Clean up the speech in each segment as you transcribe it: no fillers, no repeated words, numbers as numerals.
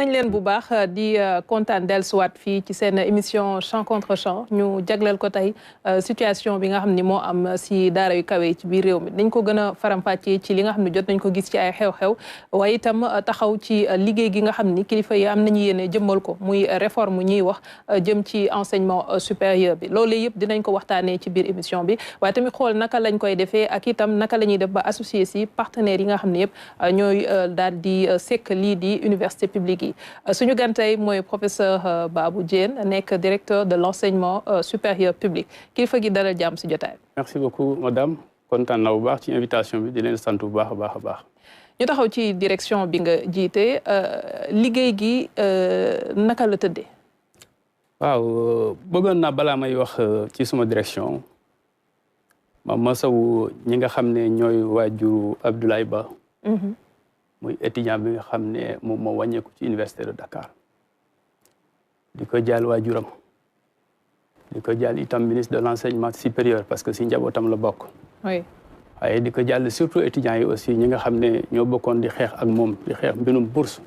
nañ leen bu baax di kontaan dellusiwaat fii ci seen émission champ contre champ ñu jagleel ko tey situation bi nga xam ni moo am si daara yu kawe ci biir réew mi dañ ko gën a faram-fàccee ci li nga xam ne jot nañ ko gis ci ay xew-xew waaye itam taxaw ci liggéey gi nga xam ni kilifa yi am nañu yéene jëmmal ko muy réforme ñuy wax jëm ci enseignement supérieur bi loolu yëpp dinañ ko waxtaanee ci biir émission bi waaye tamit xool naka lañ koy defee ak itam naka la ñuy def ba associé si partenaires yi nga xam ne yëpp ñooy daal di sekk lii di université publique yi suñu gantay mooy professeur Babou Diène nekk directeur de l'enseignement supérieur public kilifa gi dalal jàmm si jotaay. Merci beaucoup madame kontaan na bu baax ci invitation bi di leen sant bu baax a baax a baax. ñu taxaw ci direction bi nga jiite liggéey gi naka la tëddee. waaw bëggoon naa balaa may wax ci suma direction ma masawu ñi nga xam ne ñooy waajuru Abdoulaye Ba. muy étudiant bi nga xam ne moom moo wàññeeku ci université de Dakar di ko jaal waajuram di ko jaal itam ministre de l'enseignement supérieur parce que si njabootam la bokk. oui waaye di ko jaal surtout étudiants yi aussi ñi nga xam ne ñoo bokkoon di xeex ak moom di xeex mbinum bourse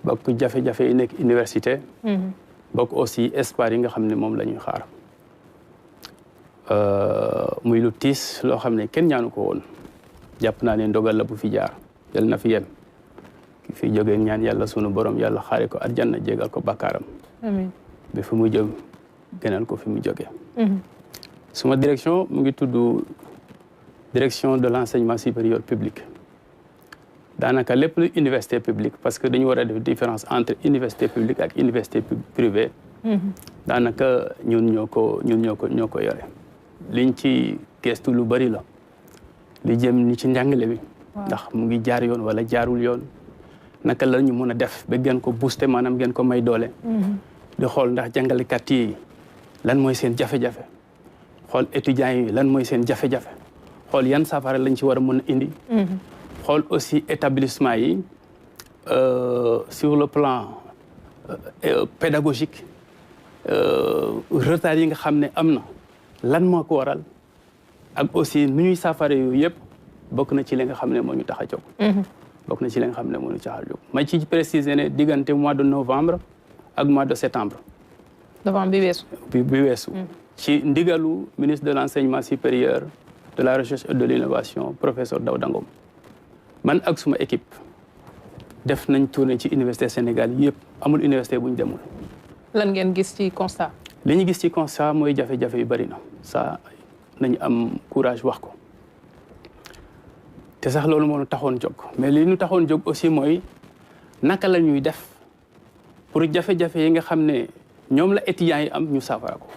bokk jafe-jafe yi nekk université. bokk aussi espoir yi nga xam ne moom la ñuy xaar muy lu tiis loo xam ne kenn ñaanu ko woon jàpp naa ne ndogal la bu fi jaar. yal na fi yem ki fi jógee ñaan yàlla sunu borom yàlla xaare ko aljanna jégal ko bakkaaram amiin ba fi mu jóg gënal ko fi mu jógee suma direction mu ngi tudd direction de l'enseignement supérieur public daanaka lépp lu université publique parce que dañu war a def différence entre université publique ak université privée daanaka ñun ñoo ko yore liñ ci gestu lu bari la li jëm ni ci njàngale bi ndax mu ngi jaar yoon wala jaarul yoon naka la ñu mën a def ba gën ko booster maanaam gën ko may doole. di xool ndax jàngalekat yi lan mooy seen jafe-jafe xool étudiants yi lan mooy seen jafe-jafe xool yan saafara lañ ci war a mën a indi. xool aussi établissement yi sur le plan pédagogique retard yi nga xam ne am na lan moo ko waral ak aussi nu ñuy saafara yooyu yëpp. bokk na ci li nga xam ne moo ñu tax a jóg. bokk na ci li nga xam ne moo ñu tax a jóg ma ci préciser ne diggante mois de novembre ak mois de septembre. novembre bi weesu. bi weesu. ci ndigalu ministre de l'enseignement supérieur de la recherche et de l'innovation professeur Daouda Ngom man ak suma équipe def nañ tournée ci université Sénégal yëpp amul université bu ñu demul. lan ngeen gis ci constat. li ñu gis ci constat mooy jafe-jafe yu bari na ça nañu am courage wax ko. te sax loolu moo ñu taxoon jóg mais li ñu taxoon jóg aussi mooy naka la ñuy def pour jafe-jafe yi nga xam ne ñoom la étudiants yi am ñu saafara ko.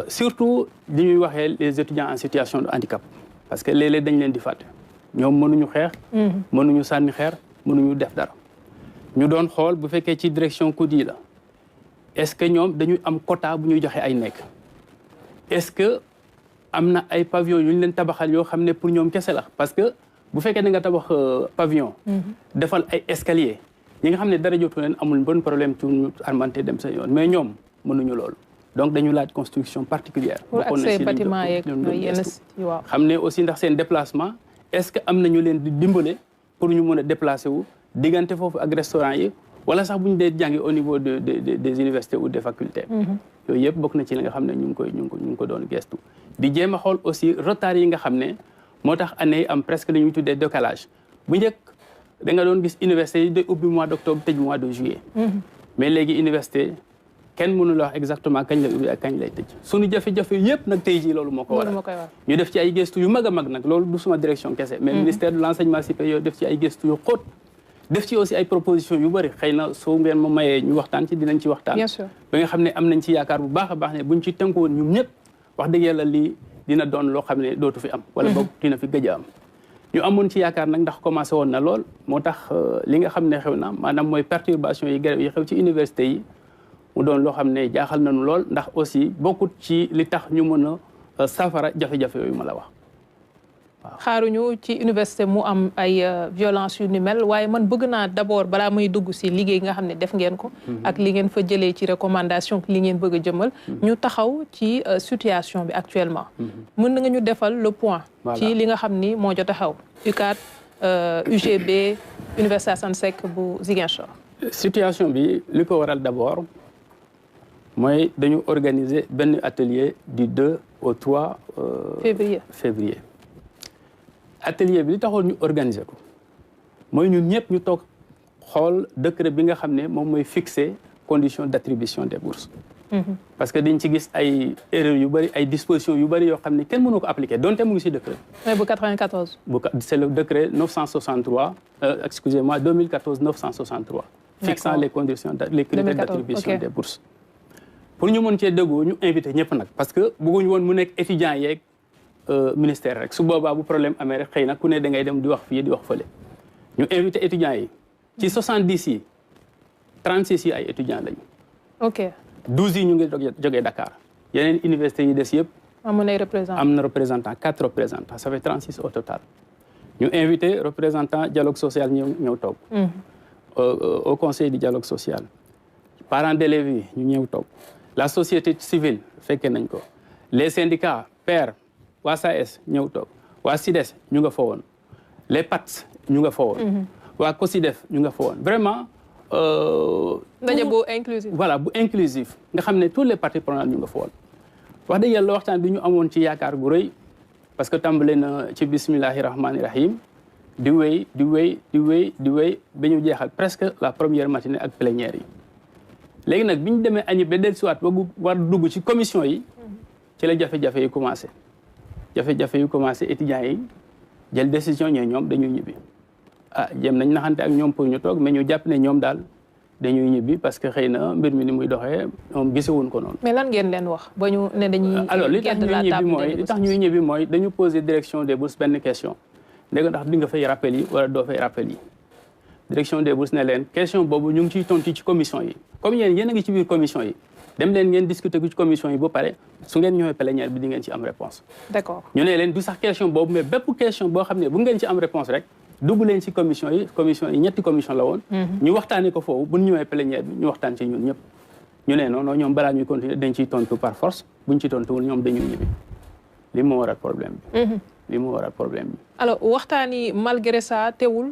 surtout li ñuy waxee les étudiants en situation de handicap parce que léeg-léeg dañ leen di fàtte ñoom mënuñu xeex. mënuñu sànni xeer mënuñu def dara. ñu doon xool bu fekkee ci direction COUD la est-ce que ñoom dañuy am quota bu ñuy joxe ay nekk est-ce que. am na ay pavillon yu ñu leen tabaxal yoo xam ne pour ñoom kese la parce que bu fekkee da nga tabax pavillon. defal ay escalier ñi nga xam ne dara jotu leen amul bon problème ci ñu armanté dem seen yoon mais ñoom mënuñu loolu donc dañu laaj construction particulière. pour accès bâtiment yeeg yenn waaw. xam ne aussi ndax seen déplacement est-ce que am na ñu leen di dimbale pour ñu mën a déplacer wu diggante foofu ak restaurant yi wala sax bu ñu dee jàngi au niveau des universités ou des facultés. yooyu yëpp bokk na ci li nga xam ne ñu ngi ko doon gestu. di jéem a xool aussi retard yi nga xam ne moo tax année yi am presque li ñuy tuddee décalage bu njëkk da nga doon gis université yi day ubbi mois d'octobre tëj mois de juillet. mais léegi université kenn mënu la wax exactement kañ lay ubbi ak kañ lay tëj. suñu jafe-jafe yëpp nag tey jii loolu moo ko waral. ñu def ci ay gëstu yu mag a mag nag loolu du suma direction kese. mais ministère de l'enseignement supérieur def ci ay gëstu yu xóot. def ci aussi ay propositions yu bëri xëy na soo ngeen ma mayee ñu waxtaan ci dinañ ci waxtaan. bien sûr ba nga xam ne am nañ ci yaakaar bu baax a baax ne buñ ci tënkuwoon ñun ñëpp. wax dëgg yàlla lii dina doon loo xam ne dootu fi am. wala boog dina fi gëj a am. ñu amoon ci yaakaar nag ndax commencé woon na lool moo tax li nga xam ne xew na maanaam mooy perturbation yi grève yi xew ci université yi mu doon loo xam ne jaaxal nañu lool ndax aussi bokkut ci li tax ñu mën a safara jafe-jafe yooyu ma la wax. xaaruñu ci université mu am ay violence yu ni mel waaye man bëgg naa d'abord balaa muy dugg si liggéey nga xam ne def ngeen ko ak li ngeen fa jëlee ci recommandation li ngeen bëgg a jëmal ñu taxaw ci situation bi actuellement mën na nga ñu defal le point ci li nga xam ni moo jot a xew UCAD UGB Université Assane Seck bu Ziguinchor. situation bi li ko waral d'abord mooy dañu organiser benn atelier du 2 au 3 février. Atelier bi li taxoon ñu organiser ko mooy ñun ñëpp ñu toog xool décret bi nga xam ne moom mooy fixer conditions d'attribution des bourses. Parce que dañ ci gis ay erreurs yu bëri ay dispositions yu bëri yoo xam ne kenn mënu ko appliquer donte mu ngi ci décret. mais bu 94. C'est le décret 963 excusez-moi 2014-963. fixant les conditions les critères d'attribution des bourses. pour ñu mën cee déggoo ñu invité ñëpp nag parce que bëgguñu woon mu nekk étudiants yeeg ministère rek su boobaa bu problème amee rek xëy na ku ne da ngay dem di wax fii di wax fële. ñu invité étudiants yi ci 70 yi 36 yi ay étudiants lañu. ok 12 yi ñu ngi jógee Dakar yeneen universités yi des yëpp. am na représentant 4 représentants ça fait 36 au total. ñu invité représentant dialogue social ñëw toog. Au conseil du dialogue social. Parents d'élèves yi ñu ñëw toog. La société civile fekkee nañ ko. Les syndicats PER waa SAES ñëw toog. waa SIDES ñu nga fa woon. les PATS ñu nga fa woon. waa COSIDEF ñu nga fa woon vraiment. ndaje bu inclusif. voilà bu inclusif nga xam ne tous les parties prenantes ñu nga fa woon. wax dëgg yàlla waxtaan bi ñu amoon ci yaakaar gu rëy parce que tàmbale na ci bismillahi rahmani rahim di wéy ba ñu jeexal presque la première matinée ak plénière yi. léegi nag bi ñu demee añi ba dellusiwaat ba war dugg ci commission yi ci la jafe-jafe yi commencé. jafe-jafe yu commencé étudiants yi jël décision ñoom dañuy ñibbi jéem nañ naxante ak ñoom pour ñu toog mais ñu jàpp ne ñoom daal dañuy ñibbi parce que xëy na mbir mi ni muy doxee moom gisewuñ ko noonu. mais lan ngeen leen wax ba ñu ne dañuy. alors li tax ñuy ñibbi mooy dañu poser direction des bourses benn question léegi ndax di nga fay rappel yi wala doo fay rappel yi direction des bourses ne leen question boobu ñu ngi ciy tontu ci commission yi comme yéen a ngi ci biir commission yi dem leen ngeen discuter ko ci commission yi ba pare su ngeen ñëwee plénière bi di ngeen ci am réponse. d'accord ñu ne leen du sax question boobu mais bépp question boo xam ne bu ngeen ci am réponse rek dugg leen ci commission yi ñetti commission la woon. ñu waxtaanee ko foofu bu ñu ñëwee plénière bi ñu waxtaan ci ñun ñëpp. ñu ne non ñoom balaa ñuy continuer dañ ciy tontu par force buñ ci tontuwul ñoom dañuy ñibbi li moo waral problème bi. alors waxtaan yi malgré ça teewul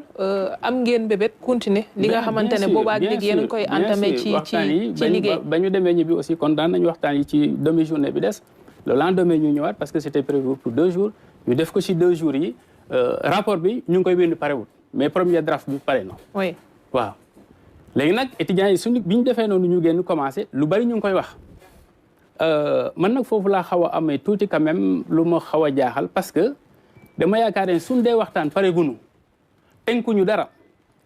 am ngeen bébét continuer li nga xamante ne boobaa léegi yéen a koy entamé ci liggéey. ba ñu demee ñibbi aussi kon daan nañu waxtaan yi ci demi journée bi des le lendemain ñu ñëwaat parce que c'était prévu pour 2 jours ñu def ko ci 2 jours yi. rapport bi ñu ngi koy bind parewul mais premier draft bi pare na. oui waaw léegi nag étudiants yi suñu bi ñu defee noonu ñu génn commencé lu bari ñu ngi koy wax man nag foofu laa xaw a amee tuuti quand même lu ma xaw a jaaxal parce que dama yaakaar ne suñ dee waxtaan pare gunu tënkuñu dara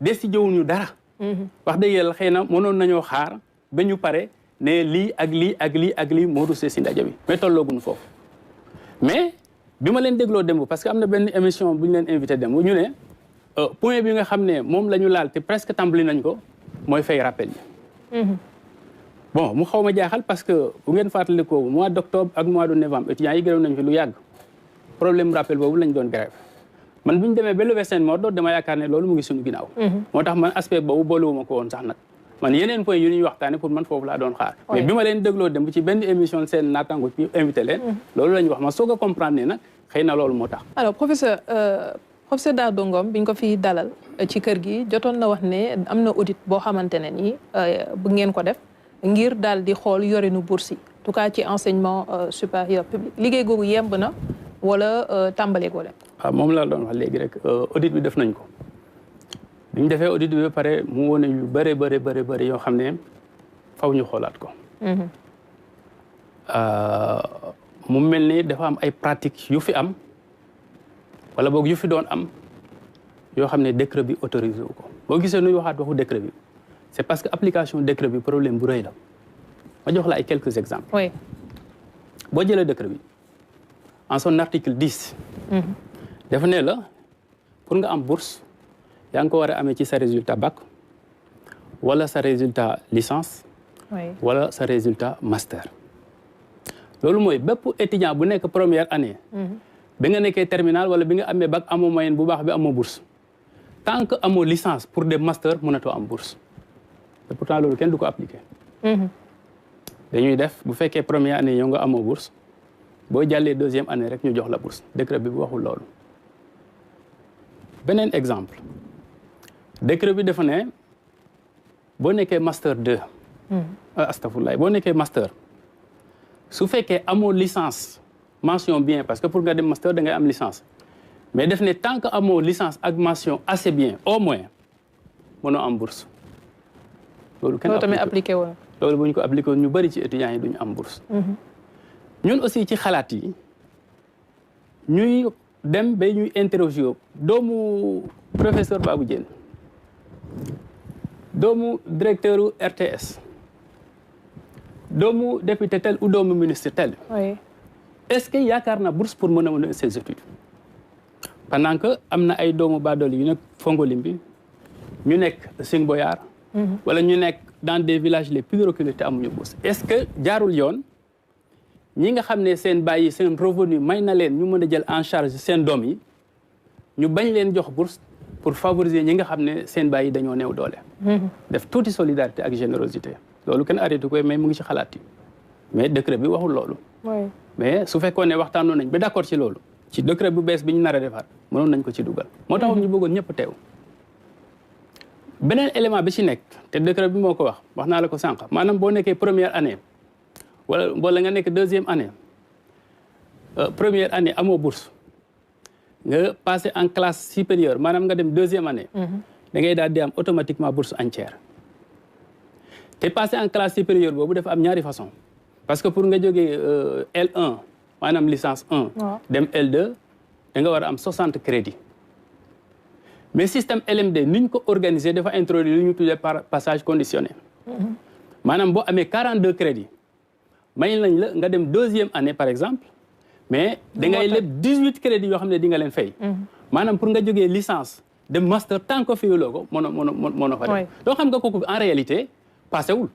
décidé wuñu dara. wax dëgg yàlla xëy na mënoon nañoo xaar ba ñu pare ne lii ak lii moo rusee si ndaje bi mais tollooguñu foofu mais. bi ma leen dégloo démb parce que am na benn émission bu ñu leen invité démb ñu ne point bi nga xam ne moom la ñu laal te presque tàmbali nañ ko mooy fay rappel yi. bon mu xaw ma jaaxal parce que bu ngeen fàttalikoo mois d'octobre ak mois de novembre étudiants yi grève nañ fi lu yàgg problème rappel boobu lañ doon grève man bu ñu demee ba lever seen mot d'ordre dama yaakaar ne loolu mu ngi suñu ginnaaw. moo tax man aspect boobu boolewuma ko woon sax nag. man yeneen point yu ñuy waxtaane pour man foofu laa doon xaar. mais bi ma leen dégloo dem ci benn émission seen naataango ci invité leen. loolu la ñu wax ma soog a comprendre ne nag xëy na loolu moo tax. alors professeur Daouda Ngom bi ñu ko fi dalal ci kër gi jotoon na wax ne am na audit boo xamante ne nii bu ngeen ko def ngir daal di xool yorinu bourse yi en tout cas ci enseignement supérieur public liggéey googu yemb na wala tàmbaleegoo leen. waaw moom laa doon wax léegi rek audit bi def nañ ko. bi ñu defee audit bi ba pare mu wone yu bëri yoo xam ne faw ñu xoolaat ko. mu mel ni dafa am ay pratiques yu fi am wala boog yu fi doon am yoo xam ne décret bi autorisé wu ko boo gisee nuy waxaat waxu décret bi c'est parce que application décret bi problème bu rëy la ma jox la ay quelques exemples. oui boo jëlee décret bi en son article 10. dafa ne la pour nga am bourse. yaa ngi ko war a amee ci sa résultat bac wala sa résultat licence. wala sa résultat master. loolu mooy bépp étudiant bu nekk première année. bi nga nekkee terminale wala bi nga amee bac amoo moyenne bu baax bi amoo bourse. tant que amoo licence pour des masters mënatoo am bourse. te pourtant loolu kenn du ko appliqué. dañuy def bu fekkee première année yow nga amoo bourse boo jàllee deuxième année rek ñu jox la bourse décret bi bu waxul loolu. beneen exemple décret bi dafa ne boo nekkee master 2 astafurlaay boo nekkee master su fekkee amoo licence mention bien parce que pour nga dem master da ngay am licence mais def ne tant que amoo licence ak mention assez bien au moins mënoo am bourse loolu kenn tamit appliqué woon loolu bu ñu ko appliqué woon ñu bëri ci étudiants yi duñu am bourse ñun aussi ci xalaat yi ñuy dem ba ñuy interroger doomu professeur Babou Diène doomu directeur RTS doomu député tel ou doomu ministre tel oui. est-ce que yaakaar na bourse pour mën a mën ses études pendant que am na ay doomu baadoolo yu nekk Fongolimbi ñu nekk Sing Boyar wala ñu nekk dans des villages les plus reculés te amuñu bourse est-ce que jaarul yoon ñi nga xam ne seen bàyyi seen revenu may na leen ñu mën a jël en charge seen doom yi ñu bañ leen jox bourse pour favoriser ñi nga xam ne seen bàyyi dañoo néew doole def tuuti solidarité ak générosité loolu kenn arrêté koy mais mu ngi ci xalaat yi mais décret bi waxul loolu mais su fekkoon ne waxtaanoon nañ ba d'accord ci loolu ci décret bu bees bi ñu nar a defar mënoon nañ ko ci dugal moo tax ñu bëggoon ñëpp teew beneen élément bi ci nekk te décret bi moo ko wax naa la ko sànq maanaam boo nekkee première année wala nga nekk deuxième année première année amoo bourse nga passé en classe supérieure maanaam nga dem deuxième année da ngay daal di am automatiquement bourse entière te passé en classe supérieure boobu dafa am ñaari façon parce que pour nga jógee L1 maanaam licence 1 dem L2 da nga war a am 60 crédits mais système LMD ni ñu ko organisé dafa introduire lu ñu tuddee par passage conditionné maanaam boo amee 42 crédits may nañ la nga dem deuxième année par exemple mais da ngay leb 18 crédits yoo xam ne di nga leen fay maanaam pour nga jógee licence dem master tant que fiyuloo ko mënoo fa dem donc xam nga kooku en réalité passé wul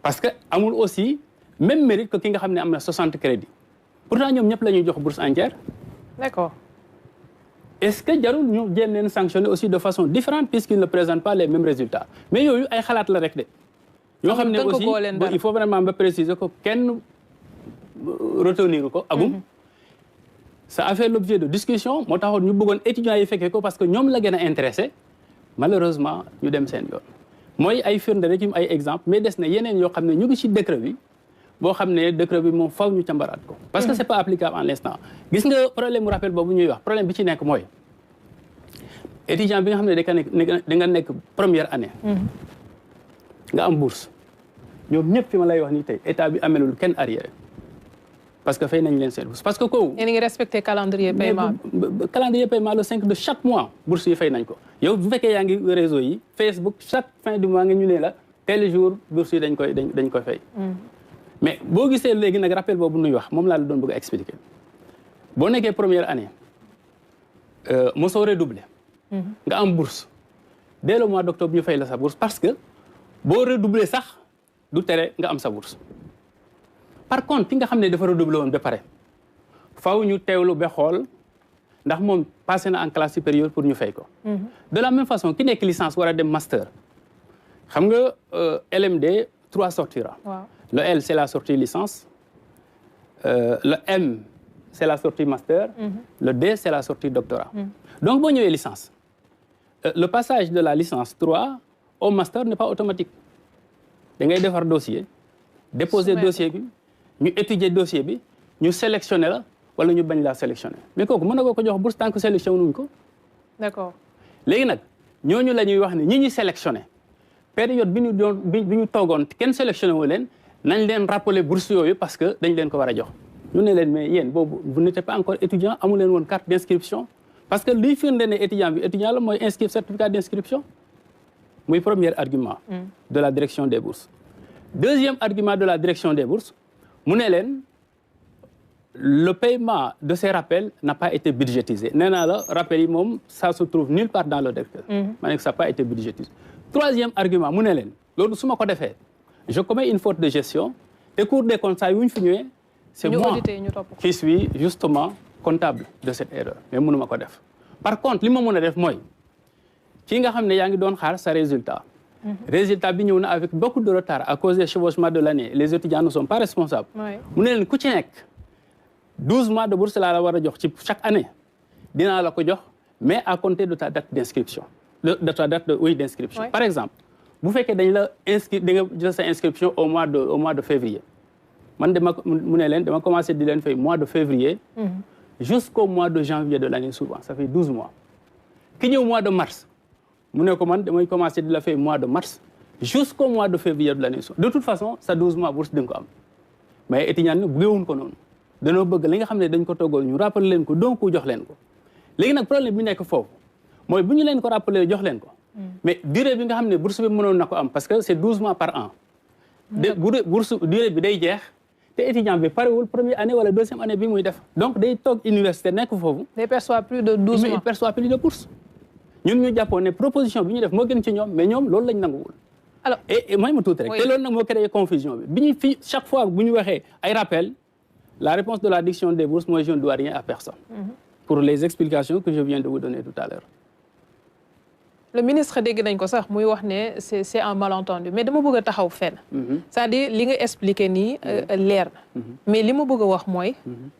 parce que amul aussi même mérite que ki nga xam ne am na 60 crédits pourtant ñoom ñëpp la ñuy jox bourse entière d'accord est-ce que jarul ñu jéem leen sanctionner aussi de façon différente puisqu'ils ne présentent pas les mêmes résultats mais yooyu ay xalaat la rek de yoo xam ne aussi il faut vraiment ba préciser ko kenn retenir ko agum ça a fait l'objet de discussion moo taxoon ñu bëggoon étudiants yi fekkee ko parce que ñoom la gën a intéressé malheureusement ñu dem seen yoon mooy ay firnde rek ay exemple mais des na yeneen yoo xam ne ñu ngi ci décret bi boo xam ne décret bi moom faw ñu càmbaraat ko parce que c'est pas applicable en l'instant gis nga problème mu rappel boobu ñuy wax problème bi ci nekk mooy étudiant bi nga xam ne da nga nekk première année nga am bourse ñoom ñëpp fi ma lay wax nii tey état bi amelul kenn arrière parce que fay nañ leen seen bourse parce que kooku yéen a ngi respecté calendrier paiement calendrier paiement le 5 de chaque mois bourse yi fay nañ ko yow bu fekkee yaa ngi réseau yi Facebook chaque fin du mois nga ñu ne la tel jour bourse yi dañ koy fay mais boo gisee léegi nag rappel boobu nuy wax moom laa la doon bëgg a expliquer boo nekkee première année mosoo redoubler nga am bourse dès le mois d'octobre ñu fay la sa bourse parce que boo redoubler sax du tere nga am sa bourse par contre ki nga xam ne dafa redoubler woon ba pare faw ñu teewlu ba xool ndax moom passé na en classe supérieure pour ñu fay ko de la même façon ki nekk licence war a dem master xam nga LMD 3 sortira le L c'est la sortie licence le M c'est la sortie master le D c'est la sortie doctorat donc boo ñëwee licence le passage de la licence 3 au master n'est pas automatique da ngay defar dossier déposer dossier bi ñu étudier dossier bi ñu sélectionner la wala ñu bañ laa sélectionner mais kooku mën na ko jox bourse tant que sélectionné wuñ ko d'accord léegi nag ñooñu la ñuy wax ne ñi ñuy sélectionné période bi ñu toogoon kenn sélectionné wu leen nañ leen rappeler bourse yooyu parce que dañ leen ko war a jox ñu ne leen mais yéen boobu vous n'étiez pas encore étudiant amu leen woon carte d'inscription parce que liy firnde ne étudiant la mooy inscrire certificat d'inscription muy premier argument de la direction des bourses deuxième argument de la direction des bourses mu ne leen le paiement de ces rappels n'a pas été budgétisé nee naa la rappel yi moom ça se trouve nulle part dans le décret ma ne ça n'a pas été budgétisé troisième argument mu ne leen loolu su ma ko defee je commets une faute de gestion te Cour des comptes saa yu ñu fi ñëwee c'est moi qui suis justement comptable de cette erreur mais mënuma ko def par contre li ma mën a def mooy kii nga xam ne yaa ngi doon xaar sa résultat résultat bi ñëw na avec beaucoup de retard à cause des chevauchements de l'année les étudiants ne sont pas responsables mu ne leen ku ci nekk 12 mois de bourse laa la war a jox ci chaque année dinaa la ko jox mais à compter de ta date d'inscription de ta date d'inscription. Oui. Par exemple, vous faites que vous avez inscription au mois de février. Moi, je commencé à mois de février jusqu'au mois de janvier de l'année suivante. Ça fait 12 mois. Qui est au mois de mars, je commencé à faire mois de mars jusqu'au mois de février de l'année suivante. De toute façon, ça 12 mois bourse d'un coup. Mais étudiants ne bëgguwuñ ko noonu dañoo bëgg li nga xam ne dañ ko toggal ñu rappeler leen ko donc jox leen ko léegi nag problème bi nekk foofu mooy bu ñu leen ko rappeler jox leen ko mais durée bi nga xam ne bourse bi mënoon na ko am parce que c'est 12 mois par an bourse durée bi day jeex te étudiant bi parewul première année wala deuxième année bi muy def donc day toog université nekk foofu day perçoit plus de 12 mois mais il perçoit plus de bourse ñun ñu jàppoon ne proposition bi ñu def moo gën ci ñoom mais ñoom loolu lañ nanguwul. Alors, et moi, je me rek te loolu nag moo créé confusion bi chaque fois bu ñu waxee ay rappel la réponse de la direction des bourses moi je ne dois rien à personne. Pour les explications que je viens de vous donner tout à l'heure. Le ministre dégg nañ ko sax muy wax ne c'est un malentendu mais dama bëgg a taxaw fenn. C'est-à-dire li nga expliqué nii leer na. mais li ma bëgg a wax mooy.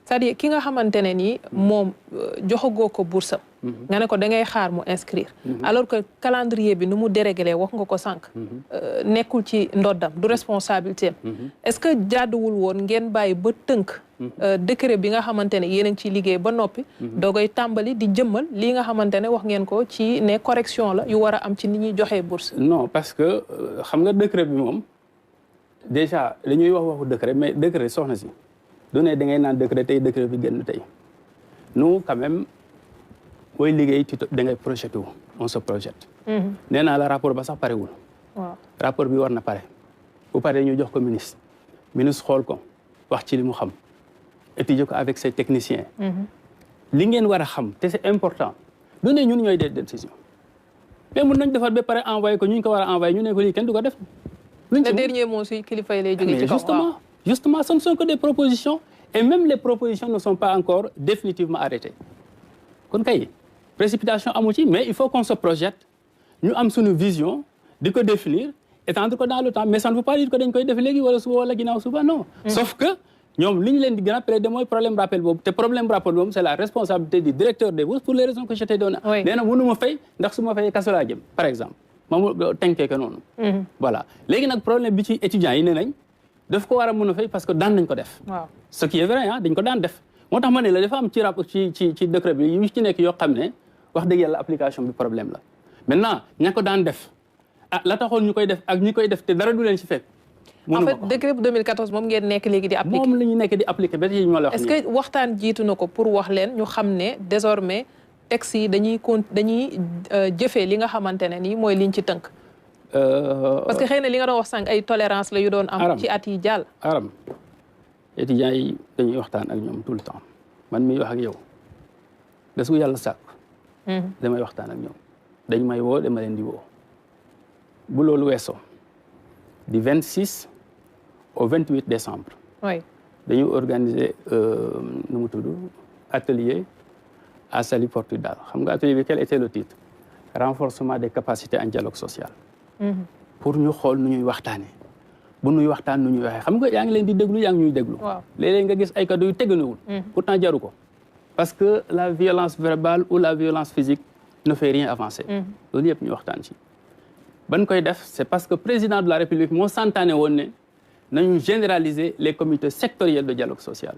c'est-à-dire ki nga xamante ne nii moom joxagoo ko bourse nga ne ko da ngay xaar mu inscrire. alors que calendrier bi nu mu déréglé wax nga ko sànq. nekkul ci ndoddam du responsabilité am. est-ce que jaaduwul woon ngeen bàyyi ba tënk. décret bi nga xamante ne yéen a ngi ciy liggéey ba noppi. doogay tàmbali di jëmmal lii nga xamante ne wax ngeen ko ci ne correction la yu war a am ci ni ñuy joxee bourse. non parce que xam nga décret bi moom déjà dañuy waxu décret mais décret soxna si du ne da ngay naan décret tey décret bi génn tey nous quand même booy liggéey ci da ngay projeté wu on se projette. nee naa la rapport ba sax parewul. waaw rapport bi war na pare bu paree ñu jox ko ministre xool ko wax ci li mu xam. étudier ko avec ses techniciens. li ngeen war a xam te c'est important du ne ñun ñooy des décisions mais mun nañ defar ba pare envoyé ko ñu ko war a envoyé ñu ne ko lii kenn du ko def. le dernier mot si kilifa yi lay jógee ci kaw justement ce ne sont que des propositions et même les propositions ne sont pas encore définitivement arrêtées kon kay précipitation amu ci mais il faut qu'on se projette ñu am suñu vision di ko définir étendre ko dans le temps mais ça ne veut pas dire que dañ koy def léegi wala suba wala ginnaaw suba non. sauf que ñoom li ñu leen di gën a plaider mooy problème rappel boobu te problème rappel boobu c'est la responsabilité du directeur des bourses pour les raisons que je t'ai donné. nee na mënu ma fay ndax su ma fayee kaso laa jëm par exemple ma mu tënkee ko noonu. voilà léegi nag problème bi ci étudiants yi nee nañ daf ko war a mën a fay parce que daan nañ ko def. waaw ce qui est vrai ah dañ ko daan def moo tax ma ne la dafa am ci rapport ci décret bi yu ci nekk yoo xam ne wax dëgg yàlla application bi problème la maintenant ña ko daan def ah la taxoon ñu koy def ak ñi koy def te dara du leen ci fekk. en fait décret bu 2014 moom ngeen nekk léegi di appliquer. moom la ñu nekk di appliquer ba tey ñu la wax. est-ce que waxtaan jiitu na ko pour wax leen ñu xam ne désormais textes yi dañuy jëfee li nga xamante ne nii mooy liñ ci tënk. parce que xëy na li nga doon wax sànq ay tolérance la yu doon am. ci at yi jàll. aram étudiants yi dañuy waxtaan ak ñoom tout le temps man miy wax ak yow bés bu yàlla sàkk. damay waxtaan ak ñoom dañ may woo dama leen di woo bu loolu weesoo du 26 au 28 décembre. oui dañu organiser nu mu tudd atelier à Saly Portudal xam nga atelier bi quel était le titre renforcement des capacités en dialogue social. pour ñu xool nu ñuy waxtaanee bu nuy waxtaan nu ñuy waxee xam nga yaa ngi leen di déglu yaa ngi ñuy déglu. waaw léeg-léeg nga gis ay kàddu yu teganuwul. pourtant jaru ko parce que la violence verbale ou la violence physique ne fait rien avancer. loolu yëpp ñu waxtaan ci. ban koy def c'est parce que président de la République moo santaane woon ne nañu généraliser les comités sectoriels de dialogue social.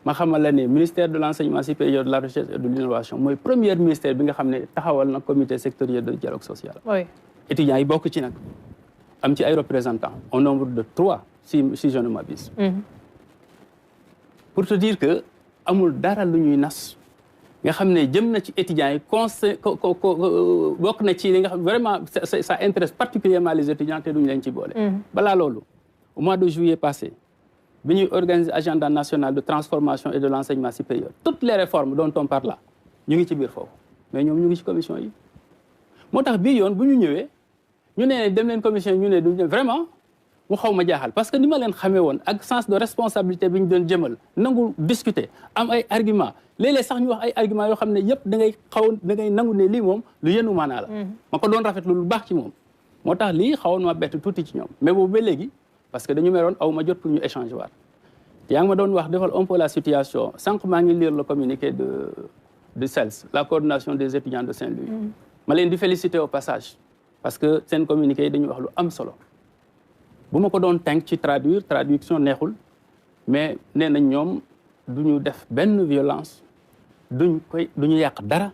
ma xamal la ne ministère de l'enseignement supérieur de la recherche et de l'innovation mooy premier ministère bi nga xam ne taxawal na comité sectoriel de dialogue social. oui étudiants yi bokk ci nag am ci ay représentants au nombre de 3 si je ne m'abuse. pour te dire que amul dara lu ñuy nas nga xam ne jëm na ci étudiants yi bokk na ci li nga xam vraiment ça intéresse particulièrement les étudiants te duñu leen ci boole. balaa loolu au mois de juillet passé bi ñuy organiser agenda national de transformation et de l'enseignement supérieur toutes les réformes dont on parle là ñu ngi ci biir foofu mais ñoom ñu ngi ci commission yi moo tax bii yoon bu ñu ñëwee ñu ne dem leen commission ñu ne du vraiment mu xaw ma jaaxal parce que ni ma leen xamee woon ak sens de responsabilité bi ñu doon jëmal nangu discuter am ay arguments léeg-léeg sax ñu wax ay arguments yoo xam ne yëpp da ngay nangu ne lii moom lu yenu maanaa la. ma ko doon rafetlu lu baax ci moom moo tax lii xawoon ma bett tuuti ci ñoom mais boobu ba léegi parce que dañu meroon aw ma jot pour ñu échanger waat yaa ngi ma doon wax defal un peu la situation sànq maa ngi lire le communiqué de CELS la coordination des étudiants de Saint-Louis. ma leen di féliciter au passage parce que seen communiqué yi dañuy wax lu am solo bu ma ko doon tënk ci traduction neexul mais nee nañ ñoom du ñu def benn violence duñu yàq dara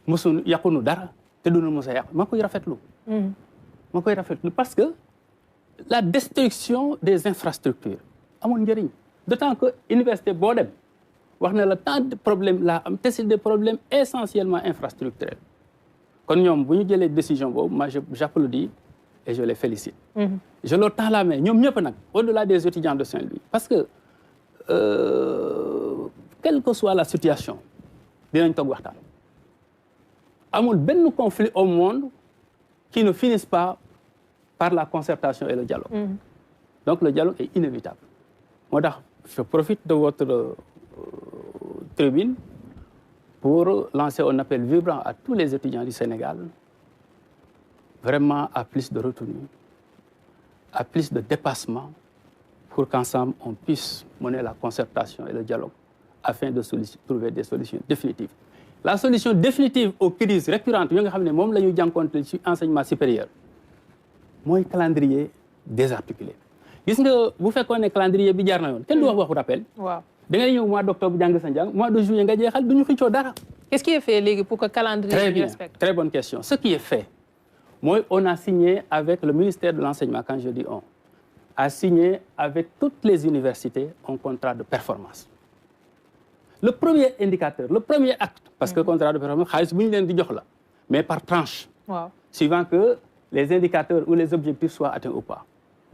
mosuñu yàqunu dara te duñu mos a yàq ma koy rafetlu. ma koy rafetlu parce que la destruction des infrastructures amul njëriñ d'autant que université boo dem wax na la tant de problèmes là am te c'est des problèmes essentiellement infrastructurels kon ñoom bu ñu jëlee décision boobu moi j'applaudis et je les félicite. Je leur tends la main ñoom ñëpp nag au-delà des étudiants de Saint-Louis parce que quelle que soit la situation dinañ toog waxtaan amul benn conflit au monde qui ne finisse pas par la concertation et le dialogue. Donc le dialogue est inévitable. Moo tax je profite de votre tribune pour lancer un appel vibrant à tous les étudiants du Sénégal, vraiment à plus de retenue, à plus de dépassement, pour qu'ensemble on puisse mener la concertation et le dialogue afin de trouver des solutions définitives. La solution définitive aux crises récurrentes yi nga xam ne moom la ñu jànkoonte ci enseignement supérieur mooy calendrier désarticulé. Gis nga bu fekkoon ne calendrier bi jaar na yoon kenn du wax waxu rappel. Waaw da ngay ñëw mois d'octobre jàng sa njàng mois de juillet nga jeexal du ñu xëccoo dara. Qu'est-ce qui est fait léegi pour que calendrier bi respecte? Très bonne question. Ce qui est fait mooy on a signé avec le ministère de l'enseignement, quand je dis on a signé avec toutes les universités un contrat de performance. Le premier indicateur, le premier acte, parce que contrat de performance, xaalis bu ñu leen di jox la, mais par tranche, suivant que les indicateurs ou les objectifs soient atteints ou pas.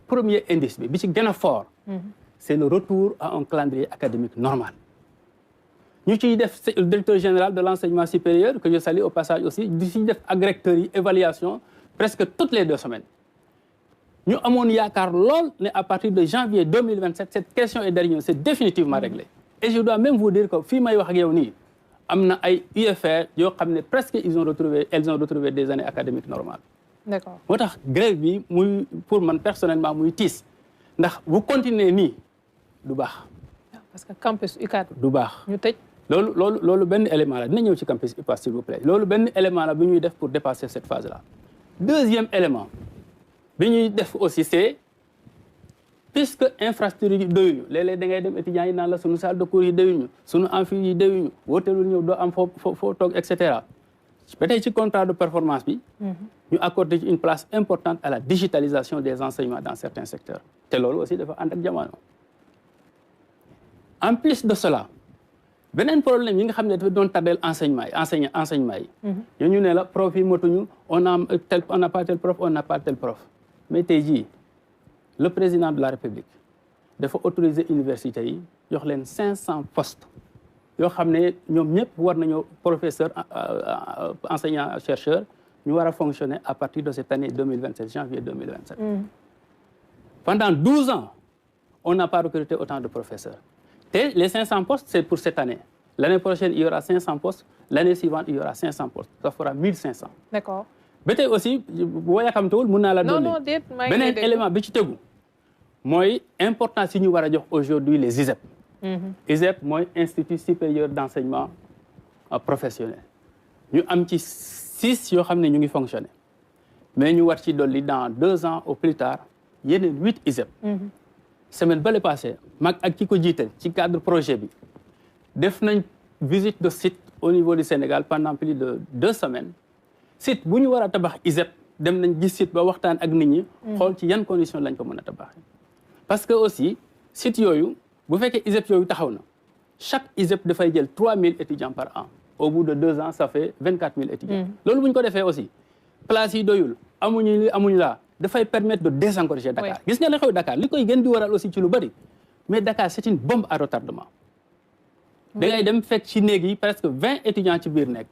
Premier indice bi ci gën a fort, c'est le retour à un calendrier académique normal. Ñu ciy def le directeur général de l'enseignement supérieur, que je salue au passage aussi, di ciy def ak recteur yi évaluation presque toutes les 2 semaines. Ñu amoon yaakaar lool ne à partir de janvier 2027 cette question est derrière nous, c'est définitivement réglé. Et je dois même vous dire que fii may wax ak yow nii am na ay UFR yoo xam ne presque elles ont retrouvé des années académiques normales. D'accord. Moo tax grève bi muy pour man personnellement muy tiis ndax bu continuer nii du baax. Parce que campus UCAD du baax. Ñu tëj. loolu benn élément la dina ñëw ci campus UCAD s'il vous plaît. Loolu benn élément la bi ñuy def pour dépasser cette phase là. Deuxième élément bi ñuy def aussi c'est puisque infrastructure yi doyuñu léeg-léeg da ngay dem étudiants yi naan la sunu salle de cours yi doyuñu sunu amphi yi doyuñu wooteelul ñëw doo am foo toog et cetera ba tey ci contrat de performance bi ñu accordé une place importante à la digitalisation des enseignements dans certains secteurs te loolu aussi dafa ànd ak jamono. En plus de cela beneen problème yi nga xam ne dafa doon tardeel enseignement yi ñu ne la prof yi motuñu on n'a pas tel prof on n'a pas tel prof mais tey jii le président de la République dafa autoriser université yi jox leen 500 postes yoo xam ne ñoom ñëpp war nañoo professeur enseignant chercheur ñu war a fonctionner à partir de cette année 2027 janvier 2027. Pendant 12 ans on n'a pas recruté autant de professeurs et les 500 postes c'est pour cette année. L'année prochaine il y aura 500 postes, l'année suivante il y aura 500 postes, ça fera 1500. D'accord. ba tey aussi boo yàkkamtewul mun naa la dolli beneen élément bi ci tegu mooy importance yi ñu war a jox aujourd'hui les ISEP. ISEP mooy Institut supérieur d'enseignement professionnel ñu am ci 6 yoo xam ne ñu ngi fonctionner mais ñu war ci dolli dans 2 ans au plus tard yeneen 8 ISEP. Semaine bale passée mag ak ki ko jiite ci cadre projet bi def nañ visite de site au niveau du Sénégal pendant plus de 2 semaines. Site bu ñu war a tabax ISEP dem nañ gis site ba waxtaan ak nit ñi xool ci yan condition lañ ko mën a tabaxee parce que aussi site yooyu bu fekkee ISEP yooyu taxaw na chaque ISEP dafay jël 3000 étudiants par an au bout de 2 ans ça fait 24000 étudiants. Loolu bu ñu ko defee aussi place yi doyul amuñu laa dafay permettre de désengorger Dakar. Gis nga li xew Dakar li koy gën di waral aussi ci lu bari mais Dakar c'est une bombe à retardement. Da ngay dem fekk ci néeg yi presque 20 étudiants ci biir nekk.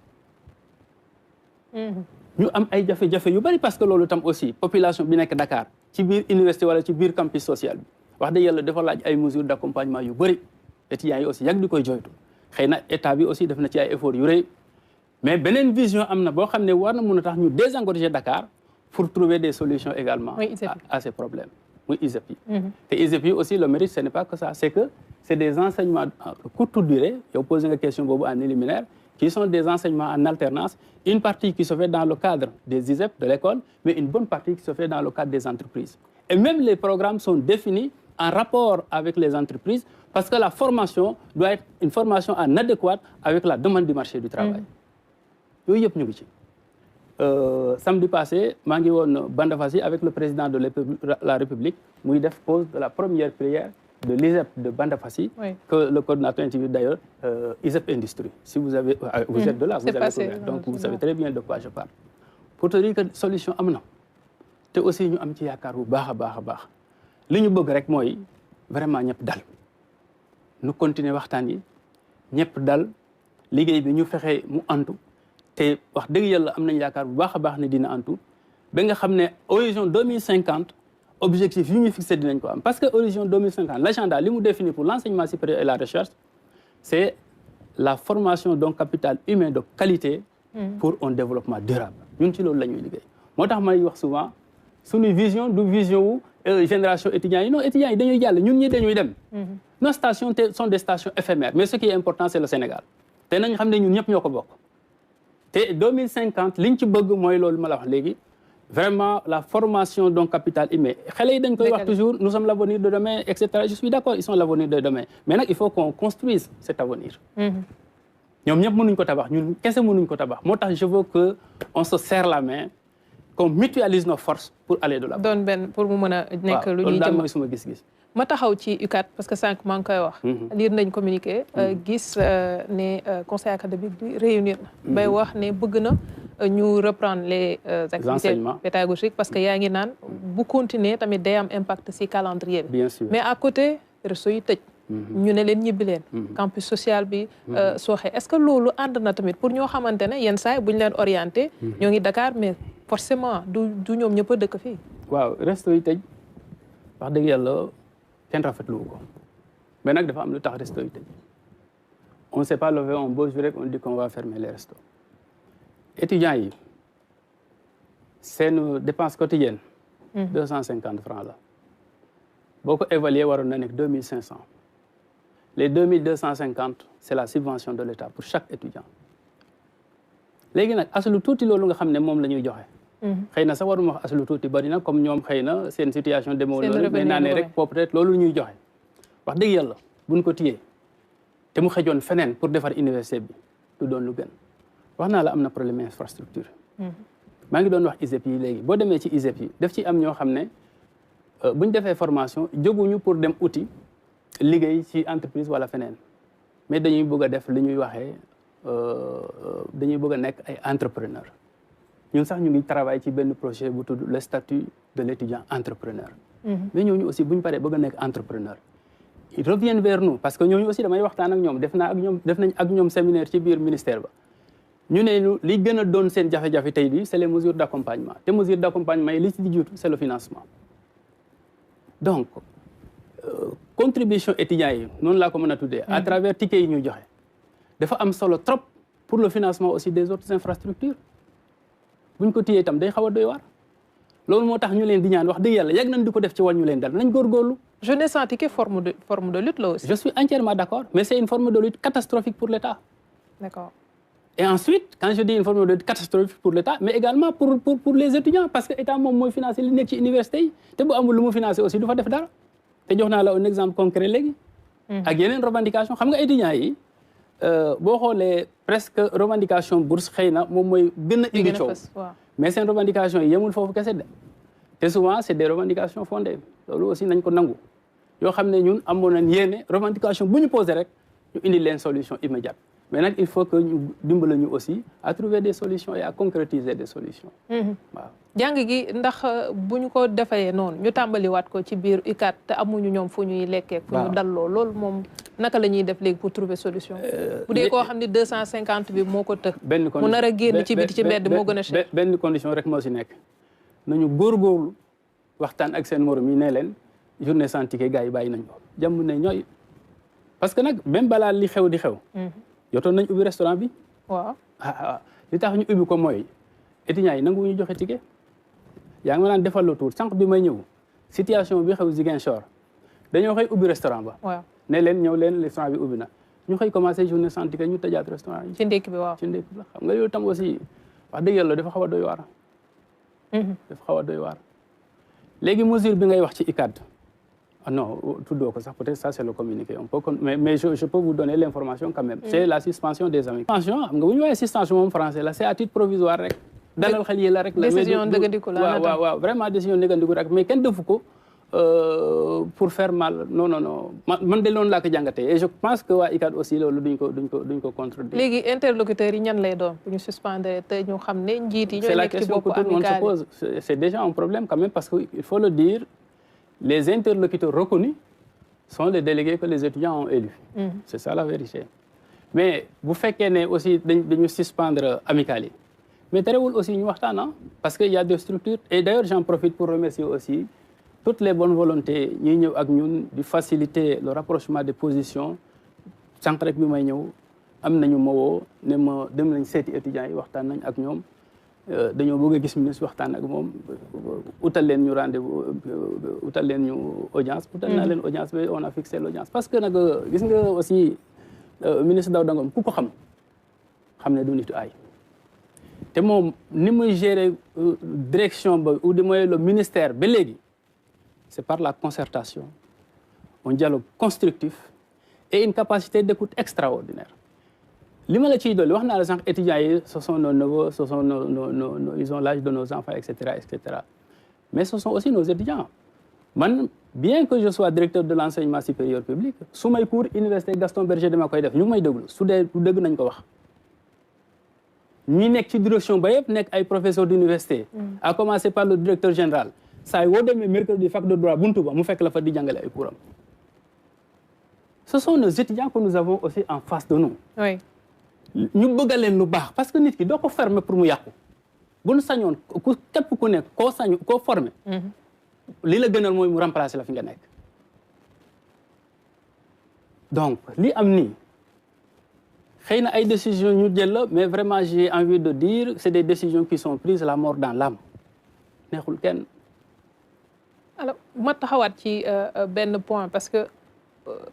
ñu am ay jafe-jafe yu bari parce que loolu tam aussi population bi nekk Dakar ci biir université wala ci biir campus social bi wax dëgg yàlla dafa laaj ay mesures d'accompagnement yu bari étudiants yi aussi yàgg di koy joytu xëy na état bi aussi def na ci ay efforts yu rëy mais beneen vision am na boo xam ne war na mën a tax ñu désengorger Dakar pour trouver des solutions également à ces problèmes muy ISEP yi te ISEP yi aussi le mérite ce n'est pas que ça c'est que c'est des enseignements courte durée, je vous pose une question en éliminaire, qui sont des enseignements en alternance, une partie qui se fait dans le cadre des ISEP, de l'école, mais une bonne partie qui se fait dans le cadre des entreprises. Et même les programmes sont définis en rapport avec les entreprises, parce que la formation doit être une formation en adéquate avec la demande du marché du travail. Samedi passé, je suis allé Bandafassi avec le président de la République, où il pose la première prière de l'ISEP de Bandafassi, que le coordinateur interviewe d'ailleurs, ISEP Industrie. Si vous êtes de là, vous avez passé, donc vous savez très bien de quoi je parle. Pour te dire que la solution est là. Et aussi, nous avons un yakar bu baax a baax. Li ñu bëgg rek mooy vraiment ñëpp dal. Ñu continuer waxtaan yi ñëpp dal liggéey bi ñu fexe mu antu te wax dëgg yàlla am nañ yaakaar bu baax a baax ne dina antu ba nga xam ne horizon 2050 objectif yu ñu fixé dinañ ko am parce que horizon 2050 l'agenda li mu défini pour l'enseignement supérieur et la recherche c'est la formation d'un capital humain de qualité pour un développement durable ñun ci loolu la ñuy liggéey moo tax may wax souvent suñu vision du vision wu génération étudiants yi non étudiants yi dañuy jàll ñun ñi dañuy dem nos stations sont des stations éphémères mais ce qui est important c'est le Sénégal te nañ xam ne ñun ñëpp ñoo ko bokk te 2050 liñ ci bëgg mooy loolu ma la wax léegi vraiment la formation d'un capital humain xale yi dañ koy wax toujours nous sommes l'avenir de demain etc. Je suis d'accord ils sont l'avenir de demain mais nag il faut qu'on construise cet avenir ñoom ñëpp mënuñ ko tabax ñun kese mënuñ ko tabax moo tax je veux que on se serre la main qu'on mutualise nos forces pour aller de l'avant. doon benn pour mu mën a nekk lu ñuy jëm mooy suma gis-gis. ma taxaw ci UCAD parce que sànq maa ngi koy wax. lire nañ communiqué. gis ne conseil académique bi réunir na. bay wax ne bëgg na ñu reprendre les activités pédagogiques parce que yaa ngi naan bu continuer tamit day am impact ci calendrier bi. Bien sûr. Mais à côté réseau yi tëj. ñu ne leen ñibbi leen. campus social bi sooxe est-ce que loolu ànd na tamit pour ñoo xamante ne yenn saa yi bu ñu leen orienté. ñoo ngi Dakar mais forcément du ñoom ñëpp a dëkk fii. waaw resto yi tëj wax dëgg yàlla kenn rafetlu ko mais nag dafa am lu tax resto yi tëj on ne s'est pas levé un beau jour rek on dit qu'on va fermer les restos étudiants yi seen dépense quotidienne. 250 francs la boo ko évaluer waroon na nekk 2500. Les 2250, c'est la subvention de l'État pour chaque étudiant. Léegi nag aslu tuuti loolu nga xam ne moom la ñuy joxe. xëy na sax waruma wax aslu tuuti bari na comme ñoom xëy na seen situation demoo loolu mais naa ne rek peut-être loolu ñuy joxe. wax dëgg yàlla buñ ko téyee te mu xëjoon feneen pour defar université bi du doon lu gën wax naa la am na problème infrastructure. maa ngi doon wax ISEP yi léegi boo demee ci ISEP yi daf ci am ñoo xam ne buñ defee formation jóguñu pour dem uti. liggéey ci entreprise wala feneen mais dañuy bëgg a def li ñuy waxee dañuy bëgg a nekk ay entrepreneur ñun sax ñu ngi travailler ci benn projet bu tudd le statut de l'étudiant entrepreneur mais ñooñu aussi bu ñu paree bëgg a nekk entrepreneur ils reviennent vers nous parce que ñooñu aussi damay waxtaan ak ñoom def nañ ak ñoom séminaire ci biir ministère ba ñu ne ñu li gën a doon seen jafe-jafe tey bi c'est les mesures d'accompagnement te mesures d'accompagnement yi li ci jiitu c'est le financement donc contribution étudiants yi noonu laa ko mën a tuddee à travers tickets yi ñuy joxe dafa am solo trop pour le financement aussi des autres infrastructures buñ ko téyee itam day xaw a doy waar loolu moo tax ñu leen di ñaan wax dëgg yàlla yàgg nañ di ko def ci wàllu ñu leen dal nañ góorgóorlu. jeunesse sans ticket forme de lutte là aussi. Je suis entièrement d'accord mais c'est une forme de lutte catastrophique pour l'État. D'accord. Et ensuite quand je dis une forme de lutte catastrophique pour l'État mais également pour les étudiants parce que état moom mooy financer li nekk ci université yi te bu amul lu mu financer aussi du fa def dara. te jox naa la un exemple concret léegi. ak yeneen revendication xam nga étudiants yi boo xoolee presque revendication bourse xëy na moom mooy gën a indi coow mais seen revendication yi yemul foofu kese de te souvent c'est des revendications fondées loolu aussi nañ ko nangu yoo xam ne ñun amoon nañ yéene revendication bu ñu posé rek ñu indi leen solution immédiate mais nag il faut que ñu dimbale ñu aussi à trouver des solutions et à concrétiser des solutions. waaw jàng gi ndax bu ñu ko defee noonu ñu tàmbaliwaat ko ci biir UCAD te amuñu ñoom fu ñuy lekkee. fu ñu dalloo loolu moom naka la ñuy def léegi pour trouver solution. bu dee koo xam ne 250 bi moo ko të. mu nar a génn ci biti ci mbedd moo gën a cher. benn condition rek moo si nekk nañu góorgóorlu waxtaan ak seen morom yi ne leen journée sans ticket gars yi bàyyi nañ ko jàmm ne ñooy parce que nag même balaa li xew di xew. yotoon nañ ubbi restaurant bi. waaw li tax ñu ubbi ko mooy étudiants yi nangu ñu joxe ticket. yaa ngi ma naan defal le tour sànq bi may ñëw situation bi xew Ziguinchor dañoo xëy ubbi restaurant ba. waaw ne leen ñëw leen restaurant bi ubbi na ñu xëy commencé journée sans ticket ñu tëjaat restaurant yi. ci ndékki bi waaw ci ndékki bi la xam nga yow tam aussi wax dëgg yàlla dafa xaw a doy waar. dafa xaw a doy waar léegi mesure bi ngay wax ci ICAD ah non tuddoo ko sax peut-être ça c'est le communiqué on peut mais je peux vous donner l'information quand même. c'est la suspension des amis. suspension xam nga bu ñu waxee suspension moom français la c'est à titre provisoire rek. dalal xel yi la rek. décision négandiku la waaw vraiment décision négandiku rek mais kenn defu ko pour faire mal non man de loolu laa ko jàngatee et je pense que waa ICAD aussi loolu duñ ko contredire. léegi interlocuteurs yi ñan lay doon bu ñu suspendre te ñu xam ne njiit yi ñooy nekk ci bopp amical. C'est la question que tout le monde se pose. C'est déjà un problème quand même parce que il faut le dire les interlocuteurs reconnus sont les délégués que les étudiants ont élus. C'est ça la vérité. mais bu fekkee ne aussi dañu suspendre amical yi mais terewul aussi ñu waxtaan parce que y a des structures et d'ailleurs j'en profite pour remercier aussi toutes les bonnes volontés ñuy ñëw ak ñun di faciliter le rapprochement des positions sànq rek bi may ñëw am nañu ma woo ne ma dem nañ seeti étudiants yi waxtaan nañ ak ñoom dañoo bëgg a gis ministre waxtaan ak moom utal leen ñu rendez-vous utal leen ñu audience utal naa leen audience mais on a fixé l'audience parce que nag gis nga aussi ministre Daouda Ngom ku ko xam ne du nitu ay te moom ni muy gérer direction ba ou du moins le ministère ba léegi c'est par la concertation, un dialogue constructif et une capacité d'écoute extraordinaire. Li ma la ciy dolli wax naa la sànq étudiants yi ce sont nos neveux, ce sont ils ont l'âge de nos enfants, etc., etc. Mais ce sont aussi nos étudiants. Man, bien que je sois directeur de l'enseignement supérieur public, su may cours université Gaston Berger dama koy def ñu ngi may déglu su dee du dëgg nañ ko wax. ñi nekk ci direction ba yëpp nekk ay professeurs d'université. à commencer par le directeur général. saa woo demee mercredi fac de droit buntu ba mu fekk la fa di jàngale ay couram. Ce sont nos étudiants que nous avons aussi en face de nous. oui. ñu bëgg leen lu baax parce que nit ki doo ko fermer pour mu yàqu. bu nu sañoon ku képp ku nekk koo former. li la gënal mooy mu remplacer la fi nga nekk. donc li am nii xëy na ay décisions ñu jël la mais vraiment j'ai envie de dire c'est des décisions qui sont prises la mort dans l'âme neexul kenn. alors ma taxawaat ci benn point parce que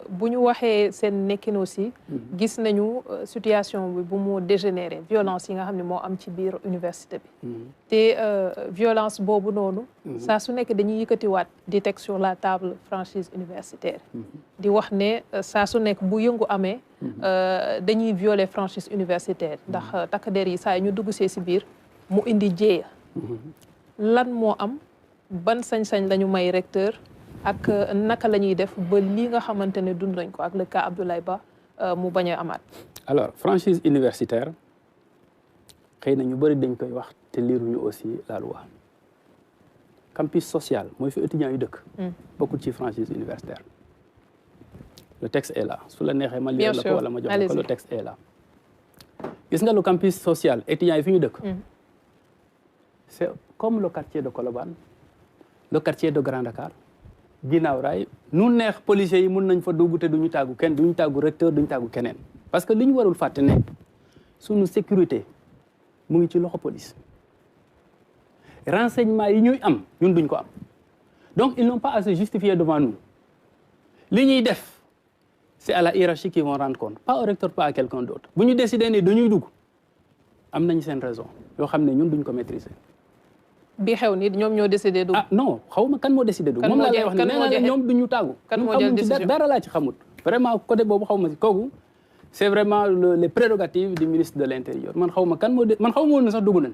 bu ñu waxee seen nekkin aussi gis nañu situation bi bu mu dégénéré violence yi nga xam ne moo am ci biir université bi te violence boobu noonu saa su nekk dañuy yëkkatiwaat di teg sur la table franchise universitaire di wax ne saa su nekk bu yëngu amee dañuy violer franchise universitaire ndax takk der yi saa ñu dugg see si biir mu indi jéeya lan moo am ban sañ-sañ lañu may recteur ak naka la ñuy def ba lii nga xamante ne dund nañ ko ak le cas Abdoulaye Ba mu bañ a amaat. alors franchise universitaire xëy na ñu bëri dañ koy wax te liiruñu aussi la loi campus social mooy fi étudiants yu dëkk. bokkul ci franchise universitaire. le texte est là su la neexee ma lire la ko wala ma jox ko le texte est là. gis nga le campus social étudiants yi fi ñu dëkk. c'est comme le quartier de Colobane le quartier de Grand Dakar. ginnaaw raay nu neex policiers yi mun nañ fa dugg te duñu tàggu kenn duñu tàggu recteur duñu tàggu keneen parce que li ñu warul fàtte ne suñu sécurité mu ngi ci loxo police renseignement yi ñuy am ñun duñ ko am donc ils n'ont pas à se justifier devant nous li ñuy def c'est à la hiérarchie qu'ils vont rendre compte pas au recteur pas à quelqu'un d'autre bu ñu décider ne dañuy dugg am nañ seen raison yoo xam ne ñun duñ ko maîtriser. bi xew ni ñoom ñoo décidé dugg. ah non xaw ma kan moo décidé dugg. moom laa lay wax ne nee na ñoom duñu tàggu. kan moo jël décision dara laa ci xamut. vraiment côté boobu xaw ma si kooku c'est vraiment les prérogatives du ministre de l'intérieur man xaw ma kan moo man xaw ma woon ne sax dugg nañ.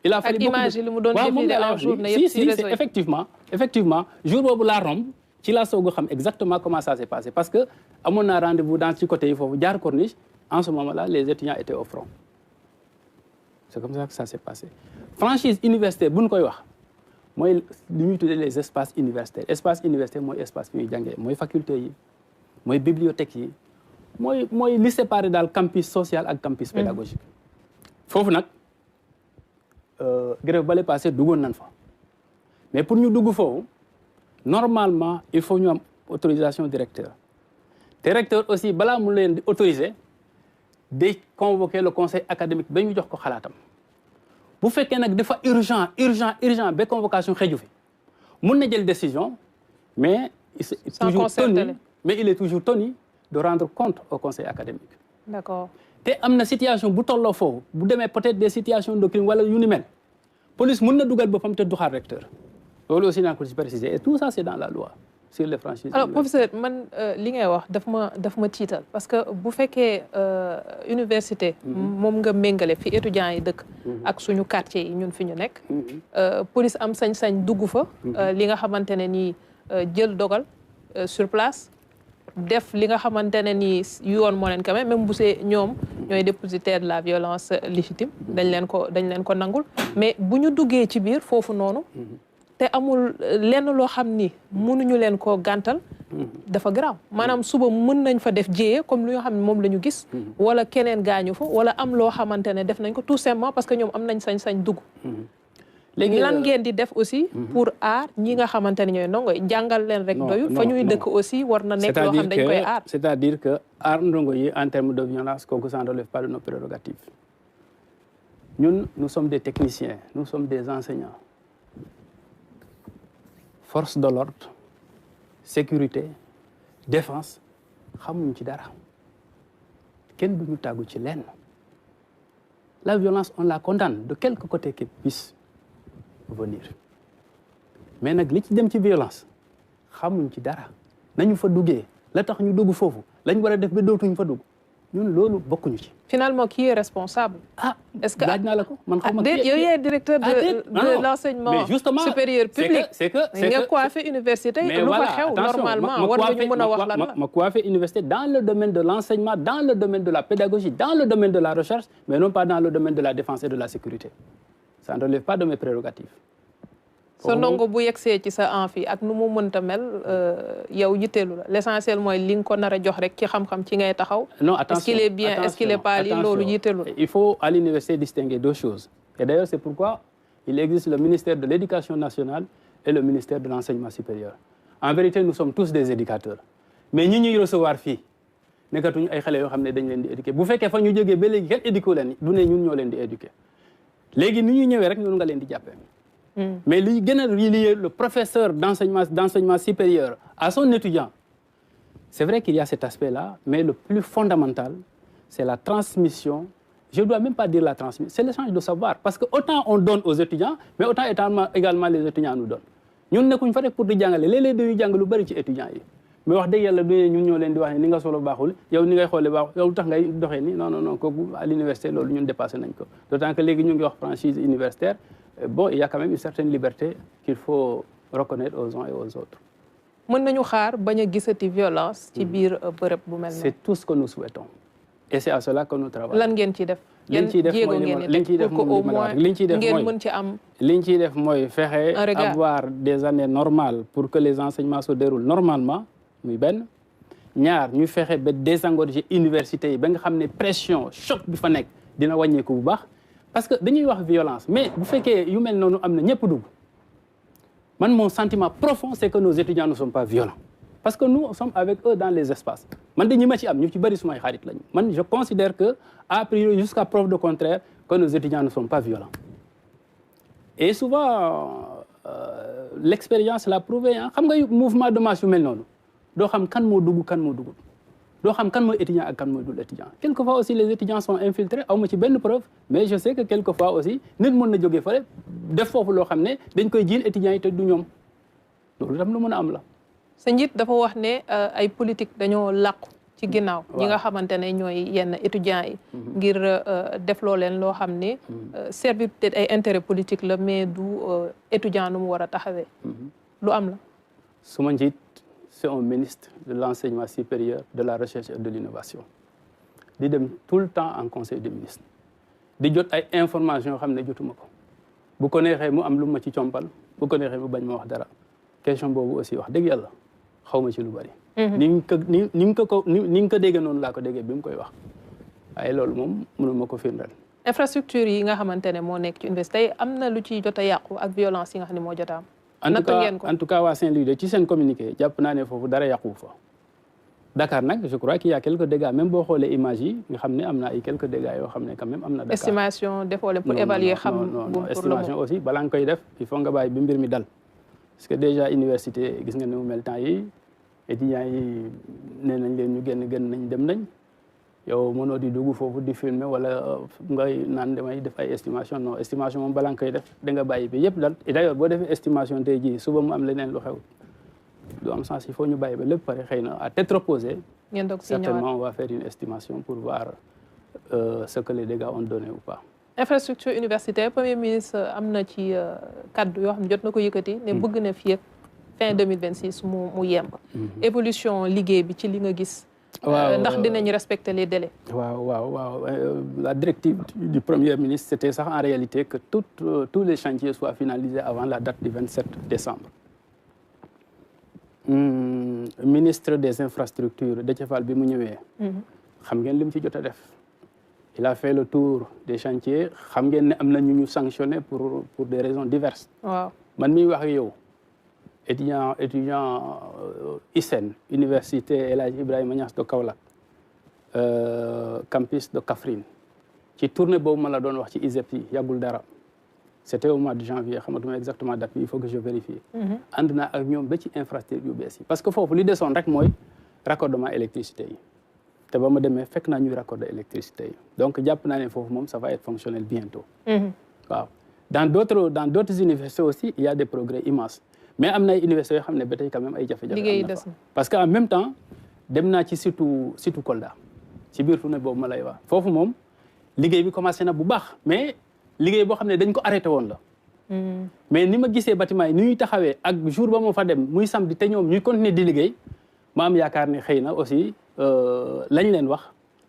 il a fallu ak image yi li mu doon défilé en journée yëpp si si effectivement jour boobu laa romb ci laa soog a xam exactement comment ça s'est passé parce que amoon naa rendez-vous dans ci côté yi foofu jaar corniche en ce moment-là les étudiants étaient au front. c'est comme ça que ça s'est passé franchise universitaire bu ñu koy wax mooy li ñuy tuddee les espaces universitaires espace universitaire mooy espace bi ñuy jàngee mooy faculté yi mooy bibliothèque yi mooy li séparé daal campus social ak campus pédagogique foofu nag grève bale passé duggoon nañ fa mais pour ñu dugg foofu normalement il faut ñu am autorisation du recteur te recteur aussi balaa mu leen di autoriser day convoquer le conseil académique ba ñu jox ko xalaatam bu fekkee nag dafa urgent ba convocation xeju fi mun na jël décision mais toujours tenu mais il est toujours tenu de rendre compte au conseil académique. D'accord. te am na situation bu tolloo foofu bu demee peut-être des situations de crime wala yu ni mel police mën na dugal boppam te du xaar recteur loolu aussi naa ko ci préciser et tout ça c'est dans la loi sur les franchises. Alors professeur man li ngay wax daf ma tiital parce que bu fekkee université moom nga méngale fi étudiants yi dëkk ak suñu quartier yi ñun fi ñu nekk police am sañ-sañ dugg fa li nga xamante ne nii jël dogal sur place def li nga xamante ne nii yoon moo leen quand même bu see ñoom ñooy dépositaire de la violence légitime dañ leen ko nangul mais bu ñu duggee ci biir foofu noonu te amul lenn loo xam ni mënuñu leen koo gàntal dafa garaaw maanaam suba mën nañ fa def jéyee comme lu nga xam ne moom la ñu gis wala keneen gaañu fa wala am loo xamante ne def nañ ko tout simplement parce que ñoom am nañ sañ-sañ dugg léegi lan ngeen di def aussi pour aar ñi nga xamante ne ñooy ndongo yi jàngal leen rek doyul fa ñuy dëkk aussi war na nekk loo xam dañ koy aar c'est-à-dire que aar ndongo yi en termes de violence kooku ça ne relève pas de nos prérogatives ñun nous sommes des techniciens nous sommes des enseignants force de l'ordre sécurité défense xamuñ ci dara kenn duñu tàggu ci lenn la violence on la condamne de quelque côté qu'elle puisse venir mais nag li ci dem ci violence xamuñ ci dara nañu fa duggee la tax ñu dugg foofu lañ war a def ba dootuñ fa dugg ñun loolu bokkuñu ci. Finalement qui est responsable? Est-ce que laaj naa la ko man xaw ma. yow yaay directeur de l'enseignement supérieur public. c'est que nga coiffé université. mais lu fa voilà xew normalement war nga ñu mën a wax lan la. ma coiffé université dans le domaine de l'enseignement dans le domaine de la pédagogie dans le domaine de la recherche mais non pas dans le domaine de la défense et de la sécurité ça ne relève pas de mes prérogatives. sa ndongo bu yegsee ci sa amphi ak nu mu mënta mel yow yitteelu la l'essentiel mooy li nga ko nar a jox rek ci xam-xam ci ngay taxaw. non attention est-ce qu'il est bien est-ce qu'il est pas lii loolu yitteelu la. il faut à l'université distinguer deux choses et d'ailleurs c'est pourquoi il existe le ministère de l'éducation nationale et le ministère de l'enseignement supérieur en vérité nous sommes tous des éducateurs mais ñi ñuy recevoir fii nekkatuñu ay xale yoo xam ne dañ leen di éduquer bu fekkee fa ñu jógee ba léegi kenn éduqué leen du ne ñun ñoo leen di éduquer léegi ni ñuy ñëwee rek ñun nga leen di jàppee. Mais li gën a relier le professeur d'enseignement supérieur à son étudiant, c'est vrai qu'il y a cet aspect-là, mais le plus fondamental, c'est la transmission. Je ne dois même pas dire la transmission, c'est l'échange de savoir. Parce que autant on donne aux étudiants, mais autant également les étudiants nous donnent. Nous ne sommes pas pour di jàngale léeg-léeg dañuy jàng lu bari ci étudiants yi mais wax dëgg yàlla du ñun ñoo leen di wax ni nga solo baaxul yow ni ngay xoolee baaxul yow tax ngay doxee ni non kooku à l'université loolu ñun dépassé nañ ko d'autant que léegi ñu ngi wax franchise universitaire. Bon, il y a quand même une certaine liberté qu'il faut reconnaître aux uns et aux autres. Mën nañu xaar bañ a gisati violence ci biir bërëb bu mel noonu. C'est tout ce que nous souhaitons. Et c'est à cela que nous travaillons. Lan ngeen ciy def. Yan jéego ngeen di def pour que au moins ngeen mën ci am. liñ ciy def mooy fexe avoir des années normales pour que les enseignements se déroulent normalement muy benn ñaar ñu fexe ba désengorger université yi ba nga xam ne pression choc bi fa nekk dina wàññeeku bu baax. Parce que dañuy wax violence mais bu fekkee yu mel noonu am na ñëpp dugg man mon sentiment profond c'est que nos étudiants ne sont pas violents parce que nous sommes avec eux dans les espaces man de ñi ma ci am ñu ci bëri sumay xarit lañu man je considère que a priori jusqu'à preuve de contraire que nos étudiants ne sont pas violents et souvent l'expérience l'a prouvé xam nga mouvement de masse yu mel noonu doo xam kan moo dugg kan moo dugg doo xam kan mooy étudiant ak kan mooy dul étudiant quelquefois aussi les étudiants sont infiltrés aw ma ci benn preuve mais je sais que quelquefois aussi nit mën na jógee fële def foofu loo xam ne dañ koy jiin étudiants yi te du ñoom loolu tam lu mën a am la. sa njiit dafa wax ne ay politique dañoo làqu ci ginnaaw. ñi nga xamante ne ñooy yenn étudiants yi. ngir def loo leen loo xam ne. servir peut-être ay intérêt politique la mais du étudiant nu mu war a taxawee. lu am la. suma njiit c'est un ministre de l'enseignement supérieur, de la recherche et de l'innovation. di dem tout le temps en conseil des ministres di jot ay informations yoo xam ne jotuma ko bu ko neexee mu am lu ma ci compal bu ko neexee mu bañ ma wax dara question boobu aussi wax dëgg yàlla xaw ma ci lu bari. ni nga ko déggee noonu laa ko déggee bi mu koy wax waaye loolu moom mënuma ko firndeel. infrastructure yi nga xamante ne moo nekk ci université am na lu ci jot a yàqu ak violence yi nga xam ne moo jot a am. en tout cas waa Saint-Louis de ci seen communiqué jàpp naa ne foofu dara yàqu fa Dakar nag je crois qu'il y a quelques dégâts même boo xoolee image yi nga xam ne am na ay quelques dégâts yoo xam ne quand même am na Dakar. estimation defoo leen pour évaluer xam. non estimation aussi balaa nga koy def il faut nga bàyyi bi mbir mi dal parce que déjà université gis nga ne mu mel temps yi étudiants yi nee nañ leen ñu génn nañ dem nañ yow mënoo di dugg foofu di filmer wala ngay naan damay def ay estimation non estimation moom balaa nga koy def da nga bàyyi bi yëpp daal et d'ailleurs boo defee estimation tey jii suba mu am leneen lu xew du am sens il faut ñu bàyyi ba lépp pare xëy na à tête reposée certainement on va faire une estimation pour voir ce que les dégâts ont donné ou pas. Infrastructure universitaire premier ministre am na ci kaddu yoo xam ne jot na ko yëkkati ne bëgg na fii ak fin 2026 mu yemb. évolution liggéey bi ci li nga gis. ndax dinañ respecter les délais. waaw la directive du premier ministre c'était ça en réalité que tous les chantiers soient finalisés avant la date du 27 décembre. Ministre des infrastructures Déthié Fall bi mu ñëwee. xam ngeen li mu ci jot a def. il a fait le tour des chantiers xam ngeen ne am na ñu sanctionné pour des raisons diverses. waaw man miy wax yow étudiant ISEN université El Hadj Ibrahima Niass de Kaolack campus de Kaffrine ci tournée boobu ma la doon wax ci ISEP yi yàggul dara c'était au mois de janvier xamatuma exactement date bi il faut que je vérifie. ànd naa ak ñoom ba ci infrastructure yu bees yi parce que foofu li desoon rek mooy raccordement électricité yi. te ba ma demee fekk naa ñuy raccorder électricité yi donc jàpp naa ne foofu moom ça va être fonctionnel bientôt. waaw dans d'autres universités aussi il y a des progrès immenses mais am na ay universités yoo xam ne ba tey quand même ay jafe-jafe am na fa parce que en même temps dem naa ci surtout Kolda ci biir tournée boobu ma lay wax foofu moom liggéey bi commencé na bu baax mais liggéey boo xam ne dañ ko arrêté woon la. mais ni ma gisee bâtiment yi ni ñuy taxawee ak jour ba moo fa dem muy samedi te ñoom ñuy continuer di liggéey ma am yaakaar ne xëy na aussi. lañ leen wax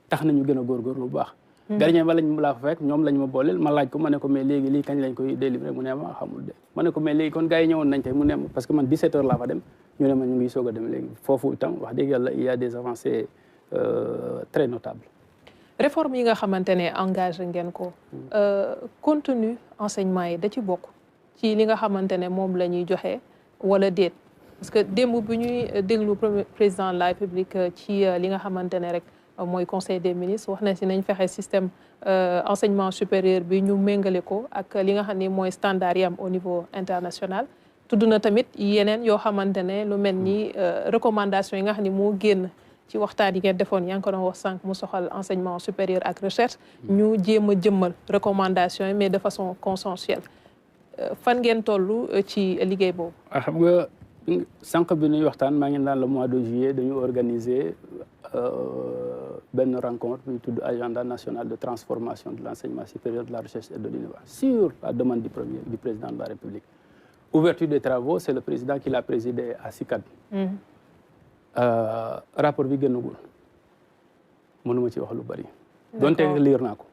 tax nañu gën a góorgóorlu bu baax. gardien ba lañ laa fa fekk ñoom lañ ma booleel ma laaj ko ma ne ko mais léegi lii kañ lañ koy délivrer mu ne ma xamul de ma ne ko mais léegi kon gars yi ñëwoon nañ tey mu ne ma parce que man 17 heures laa fa dem ñu ne ma ñu ngi soog a dem léegi foofu itam wax dëgg yàlla il y a des avancées très notables. réforme yi nga xamante ne engagé ngeen ko. contenu enseignement yi da ci bokk ci li nga xamante ne moom la ñuy joxe wala déet. parce que démb bu ñuy déglu premier président de la République ci li nga xamante ne rek mooy conseil des ministres wax na si nañ fexe système enseignement supérieur bi ñu méngale ko ak li nga xam ne mooy standard yi am au niveau international. tudd na tamit yeneen yoo xamante ne lu mel ni recommandation yi nga xam ne moo génn ci waxtaan yi ngeen defoon yaa ngi ko doon wax sànq mu soxal enseignement supérieur ak recherche. ñu jéem a jëmmal recommandation yi mais de façon consensuelle fan ngeen toll ci liggéey boobu. xam nga. sànq bi ñuy waxtaan maa ngi naan le mois de juillet dañu organiser benn rencontre bu ñu tudd agenda national de transformation de l'enseignement supérieur de la recherche et de l'innovation sur la demande du président de la République. Ouverture des travaux c'est le président qui l'a présidé à CICAD. rapport bi génnagul mënuma ci wax lu bari. donte lire naa ko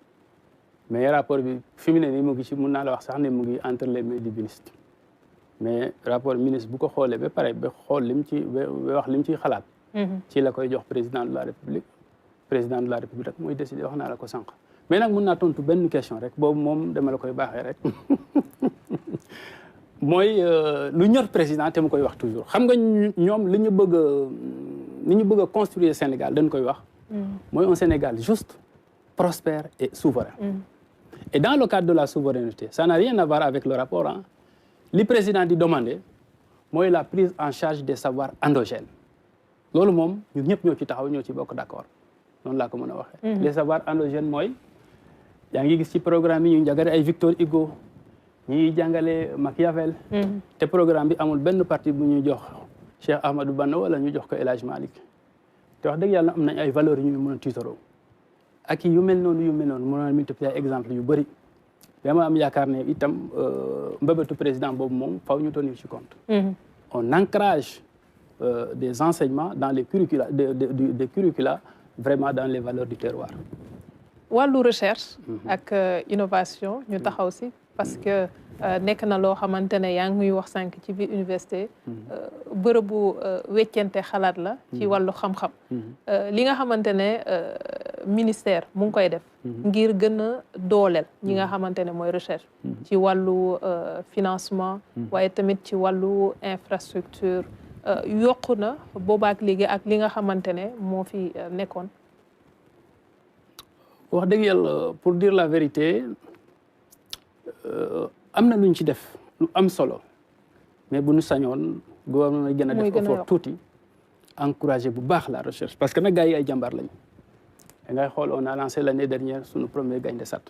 mais rapport bi fi mu ne nii mu ngi ci mun naa la wax sax ne mu ngi entre les mains du ministre. mais rapport ministre bu ko xoolee ba pare ba xool lim ci wax lim ciy xalaat. ci la koy jox président de la république rek mooy décider wax naa la ko sànq. mais nag mun naa tontu benn question rek boobu moom dama la koy baaxee rek mooy lu ñor président te mu koy wax toujours xam nga ñoom li ñu bëgg a construire Sénégal dañ koy wax. mooy un Sénégal juste prospère et souverain. et dans le cadre de la souveraineté ça n'a rien à voir avec le rapport hein. li président di demander mooy la prise en charge des savoirs endogènes loolu moom ñun ñëpp ñoo ci taxaw ñoo ci bokk d'accord noonu laa ko mën a waxee. les savoirs endogènes mooy yaa ngi gis ci programme yi ñu jàngale ay Victor Hugo ñi jàngale Machiavel. te programme bi amul benn partie bu ñu jox Cheikh Ahmadou Bamba wala ñu jox ko El Hadj Malick te wax dëgg yàlla am nañ ay valeurs yu ñu mën a tiitaroo ak yu mel noonu mën a multiplier exemple yu bëri. dama am yaakaar ne itam mbëbëtu président boobu moom faw ñu tenir ci compte. on ancrage des enseignements dans les curricula des curricula vraiment dans les valeurs du terroir. wàllu recherche. ak innovation ñu taxaw si parce que nekk na loo xamante ne yaa ngi muy wax sànq ci biir université. bërëbu weccente xalaat la. ci wàllu xam-xam. li nga xamante ne ministère mu ngi koy def. ngir gën a dooleel ñi nga xamante ne mooy recherche. ci wàllu financement. waaye tamit ci wàllu infrastructure yokku na boobaak léegi ak li nga xamante ne moo fi nekkoon. wax dëgg yàlla pour dire la vérité am na lu ñu ci def lu am solo mais bu ñu sañoon gouvernement gën a def effort tuuti encourager bu baax la recherche parce que nag gars yi ay jàmbaar lañu. ngay xool on a lancé l'année dernière suñu premier Gaïndé Sat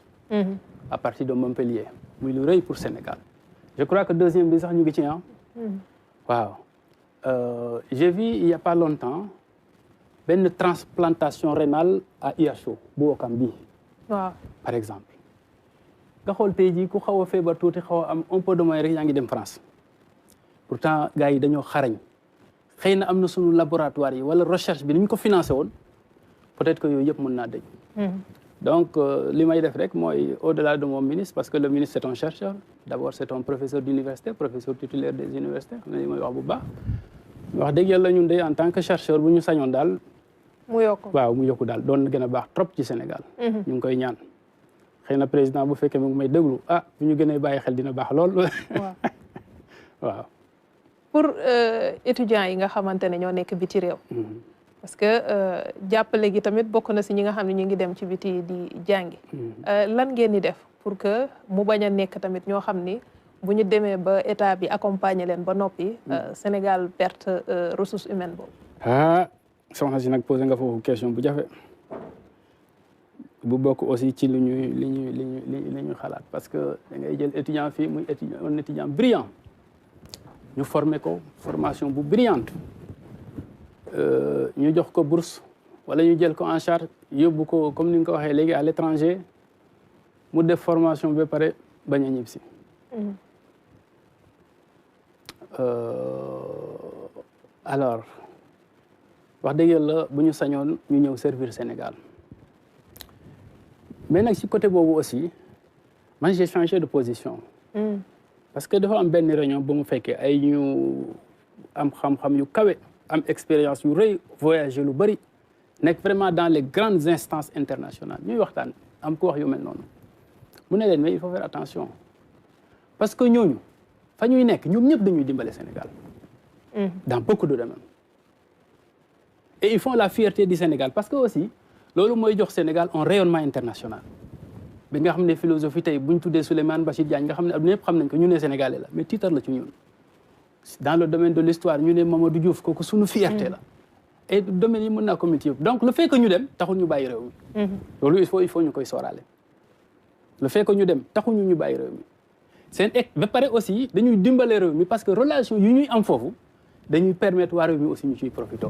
à partir de Montpellier muy lu rëy pour Sénégal. Je crois que deuxième bi sax ñu ngi ci waaw j'ai vu il y a pas longtemps benn transplantation rénale à IHO bu Ouakam bi waaw par exemple nga xool tey jii ku xaw a feebar tuuti xaw a am un peu de moyen rek yaa ngi dem France pourtant gars yi dañoo xarañ xëy na am na suñu laboratoire yi wala recherche bi ni ñu ko financé woon peut-être que yooyu yëpp mën naa dañ donc li may def rek mooy au-delà de mon ministre parce que le ministre c'est un chercheur d'abord c'est un professeur d'université professeur titulaire des universités xam ne li may wax bu baax wax dëgg yàlla ñun de en tant que chercheur bu ñu sañoon daal mu yokku waaw mu yokku daal doon na gën a baax trop ci Sénégal ñu ngi koy ñaan xëy na président bu fekkee mu ngi may déglu ah bu ñu gën a bàyyi xel dina baax lool waaw pour étudiants yi nga xamante ne ñoo nekk biti réew parce que jàppale gi tamit bokk na si ñi nga xam ne ñu ngi dem ci biti di jàngi lan ngeen di def pour que mu bañ a nekk tamit ñoo xam ni bu ñu demee ba état bi accompagner leen ba noppi Sénégal perte ressource humaine boobu ah soxna si nag posé nga foofu question bu jafe bu bokk aussi ci li ñuy xalaat parce que da ngay jël étudiant fii muy un étudiant brillant ñu former ko formation bu brillante ñu jox ko bourse wala ñu jël ko en charge yóbbu ko comme ni nga ko waxee léegi à l'étranger mu def formation ba pare bañ a ñibbisi alors wax dëgg yàlla bu ñu sañoon ñu ñëw servir Sénégal mais nag ci côté boobu aussi man j'ai changé de position parce que dafa am benn réunion bu mu fekkee ay ñu am xam-xam yu kawe am expérience yu rëy voyager lu bëri nekk vraiment dans les grandes instances internationales ñuy waxtaan am ko wax yu mel noonu mu ne leen mais il faut faire attention parce que ñooñu fa ñuy nekk ñoom ñëpp dañuy dimbale Sénégal dans beaucoup de domaines et ils font la fierté du Sénégal parce que aussi loolu mooy jox Sénégal un rayonnement international bi nga xam ne philosophie tey bu ñu tuddee Souleymane Bachir Diagne nga xam ne adduna yëpp xam nañ ko ñu ne Sénégalais la mais titre la ci ñun dans le domaine de l'histoire ñu ne Mamadou Diouf kooku suñu fierté la et domaine yi mën naa comité yëpp donc le fait que ñu dem taxul ñu bàyyi réew mi loolu il faut ñu koy sóoraale le fait que ñu dem taxuñu ñu bàyyi réew mi seen ba pare aussi dañuy dimbale réew mi parce que relation yu ñuy am foofu dañuy permettre waa réew mi aussi ñu ciy profité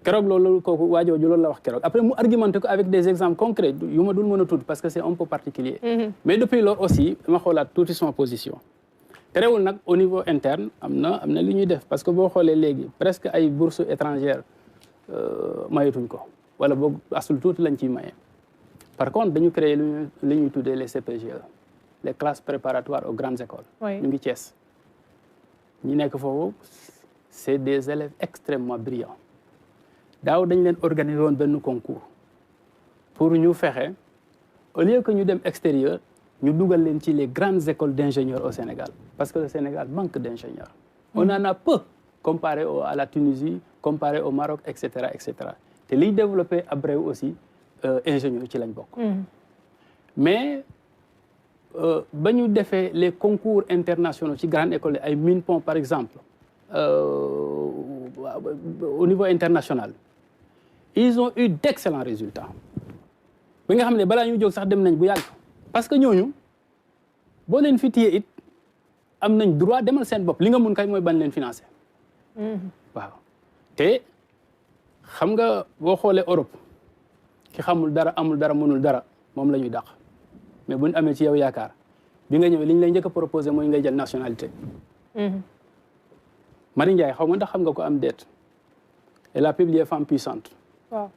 keroog loolu kooku waajooju loolu la wax keroog après mu argumenté ko avec des exemples concrets yu ma dul mën a tudd parce que c'est un peu particulier mais depuis loolu aussi dama xoolaat tuuti sama position terewul nag au niveau interne am na li ñuy def parce que boo xoolee léegi presque ay bourses étrangères mayetuñ ko wala boog asul tuuti lañ ciy maye par contre dañu créer li ñuy tuddee les CPGE les classes préparatoires aux grandes écoles ñu ngi Thiès ñi nekk foofu c'est des élèves extrêmement brillants daaw dañ leen organiser woon benn concours pour ñu fexe au lieu que ñu dem extérieur ñu dugal leen ci les grandes écoles d'ingénieurs au Sénégal parce que le Sénégal manque d'ingénieurs on en a peu comparé à la Tunisie comparé au Maroc et cetera te liy développé ab réew aussi ingénieurs ci lañ bokk mais ba ñu defee les concours internationaux ci grande école ay Minpon par exemple au niveau international ils ont eu d'excellents résultats bi nga xam ne balaa ñu jóg sax dem nañ bu yàgg parce que ñooñu boo leen fi téye it am nañ droit demal seen bopp li nga mun kay mooy bañ leen financer waaw te xam nga boo xoolee Europe ki xamul dara amul dara mënul dara moom la ñuy dàq mais buñ amee ci yow yaakaar bi nga ñëwee li ñu lay njëkk a proposé mooy ngay jël nationalité Marie Ndiaye xaw ma ndax xam nga ko am déet elle a publié Femme puissante waaw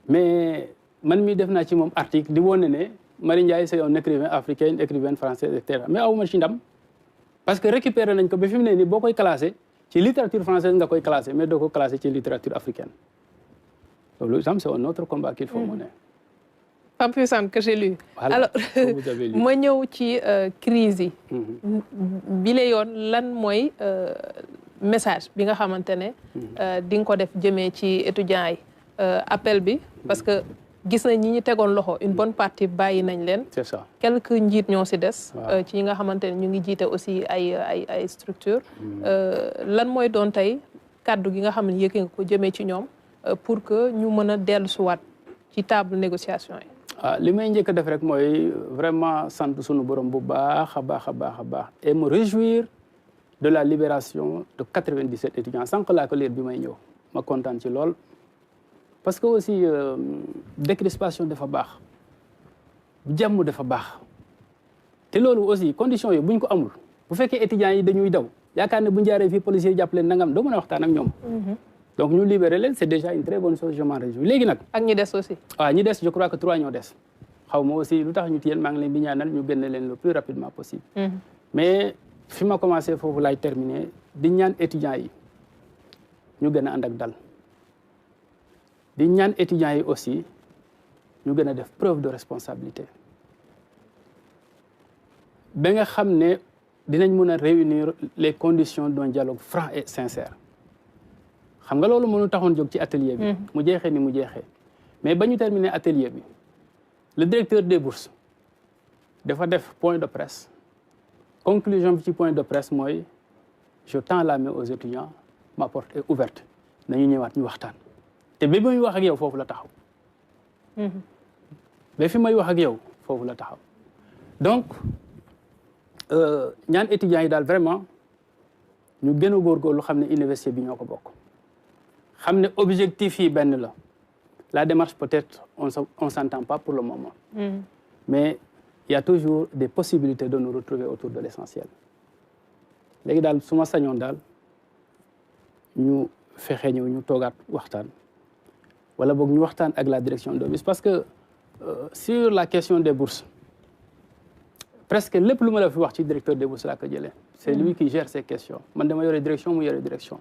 mais man mii def naa ci moom article di wone ne Marie Ndiaye c'est un écrivain africain une écrivaine française et cetera mais awuma ci ndam parce que récupéré nañ ko ba fi mu ne nii boo koy classé ci littérature française nga koy classé mais doo ko classé ci littérature africaine loolu itam c'est un autre combat qu'il faut mener. Femme puissante que j'ai lu. Voilà, alors vous avez lu. ma ñëw ci crise yi. bi la yoon lan mooy message bi nga xamante ne. di nga ko def jëmee ci étudiants yi appel bi parce que. gis nañ ñi ñu tegoon loxo une bonne partie bàyyi nañ leen. C'est ça. Quelques njiit ñoo ci des. ci ñi nga xamante ne ñu ngi jiite aussi ay structures. lan mooy doon tey kaddu gi nga xam ne yëkkee nga ko jëmee ci ñoom pour que ñu mën a dellusiwaat ci table négociation yi. li may njëkk a def rek mooy vraiment sant sunu borom bu baax a baax a baax a baax et me réjouir de la libération de 97 étudiants sànq laa ko lire bi may ñëw ma kontaan ci lool parce que aussi décrispation dafa baax jàmm dafa baax te loolu aussi conditions yi buñ ko amul bu fekkee étudiants yi dañuy daw yaakaar ne bu ñu jaaree fii policiers yi jàpp leen nangam doo mën a waxtaan ak ñoom. donc ñu libérer leen c'est déjà une très bonne chose je m'en réjouis léegi nag. ak ñi des aussi. waaw ñi des je crois que 3 ñoo des xaw ma aussi lu tax ñu téyel maa ngi leen di ñaanal ñu génne leen le plus rapidement possible. mais fi ma commencé foofu laay terminer di ñaan étudiants yi ñu gën a ànd ak dal di ñaan étudiants yi aussi ñu gën a def preuve de responsabilité ba nga xam ne dinañ mën a réunir les conditions d'un dialogue franc et sincère. xam nga loolu mënu taxoon jóg ci atelier bi. mu jeexee ni mu jeexee mais ba ñu terminer atelier bi le directeur des bourses dafa def point de presse conclusion bi ci point de presse mooy je tends la main aux étudiants ma porte est ouverte nañu ñëwaat ñu waxtaan te ba muy wax ak yow foofu la taxaw. ba fi may wax ak yow foofu la taxaw donc ñaan étudiants yi daal vraiment ñu gën a góorgóorlu xam ne université bi ñoo ko bokk. xam ne objectif yi benn la démarche peut-être on s'entend pas pour le moment mais il y a toujours des possibilités de nous retrouver autour de l'essentiel léegi daal su ma sañoon daal ñu fexe ñëw ñu toogaat waxtaan wala boog ñu waxtaan ak la direction de bus parce que sur la question des bourses presque lépp lu ma la fi wax ci directeur des bourses laa ko jëlee c'est lui qui gère ces questions man dama yore direction mu yore direction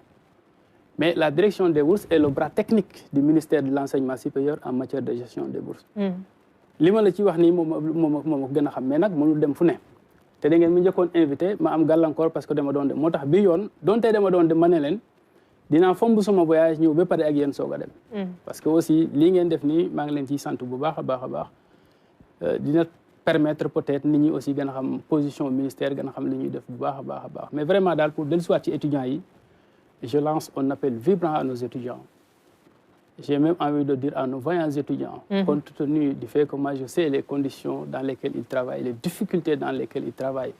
mais la direction des bourses est le bras technique du ministère de l'enseignement supérieur en matière de gestion des bourses. li ma la ci wax nii moom gën a xam mais nag mënul dem fu ne te da ngeen mu njëkkoon invité ma am gàllankoor parce que dama doon dem moo tax bi yoon donte dama doon dem ma ne leen dinaa fomb sama voyage ñëw ba pare ak yéen soog a dem. parce que aussi lii ngeen def nii maa ngi leen ciy sant bu baax a baax a baax dina permettre peut-être nit ñi aussi gën a xam position ministère gën a xam li ñuy def bu baax a baax a baax mais vraiment daal pour dellusiwaat ci étudiants yi. Je lance un appel vibrant à nos étudiants. J'ai même envie de dire à nos vaillants étudiants, compte tenu du fait que moi je sais les conditions dans lesquelles ils travaillent, les difficultés dans lesquelles ils travaillent,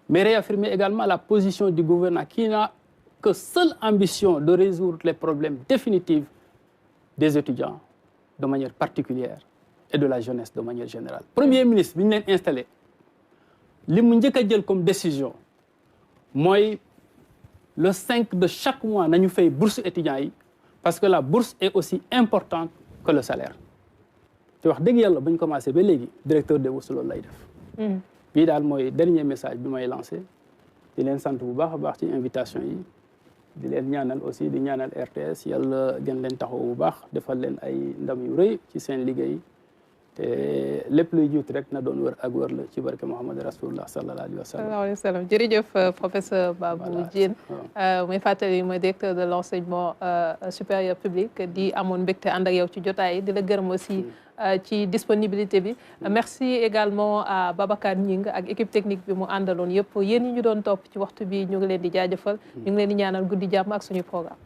mais réaffirmer également la position du gouvernement qui n'a que seule ambition de résoudre les problèmes définitifs des étudiants de manière particulière et de la jeunesse de manière générale. Premier ministre, bi ñu leen installé li mu njëkk a jël comme décision mooy le 5 de chaque mois nañu fay bourse étudiants yi parce que la bourse est aussi importante que le salaire te wax dëgg yàlla ba ñu commencé ba léegi directeur des bourses loolu lay def. bii daal mooy dernier message bi may lancé di leen sant bu baax a baax ci invitation yi di leen ñaanal aussi di ñaanal RTS yàlla gën leen taxaw bu baax defal leen ay ndam yu rëy ci seen liggéey te lépp luy juut rek na doon wër ak wër la ci barke Muhammad Rasulullah sallallahu alayhi wa sallam. sallallahu alayhi wa sallam jërëjëf professeur Babou Diène. muy fàttali mooy directeur de l'enseignement supérieur public di amoon mbégte ànd ak yow ci jotaay di la gërëm aussi ci disponibilité bi. merci également à Babacar Gning ak équipe technique bi mu àndaloon yëpp yéen ñi ñu doon topp ci waxtu bi ñu ngi leen di jaajëfal. ñu ngi leen di ñaanal guddi jàmm ak suñu programme.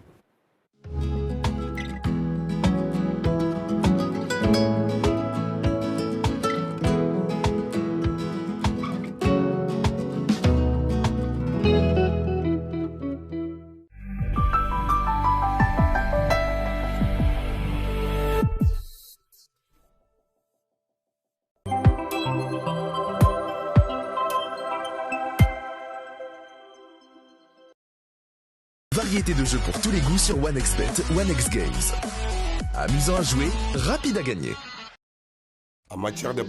Variété de jeux pour tous les goûts sur OneXBet, OneXGames. Amusant à jouer, rapide à gagner. En matière de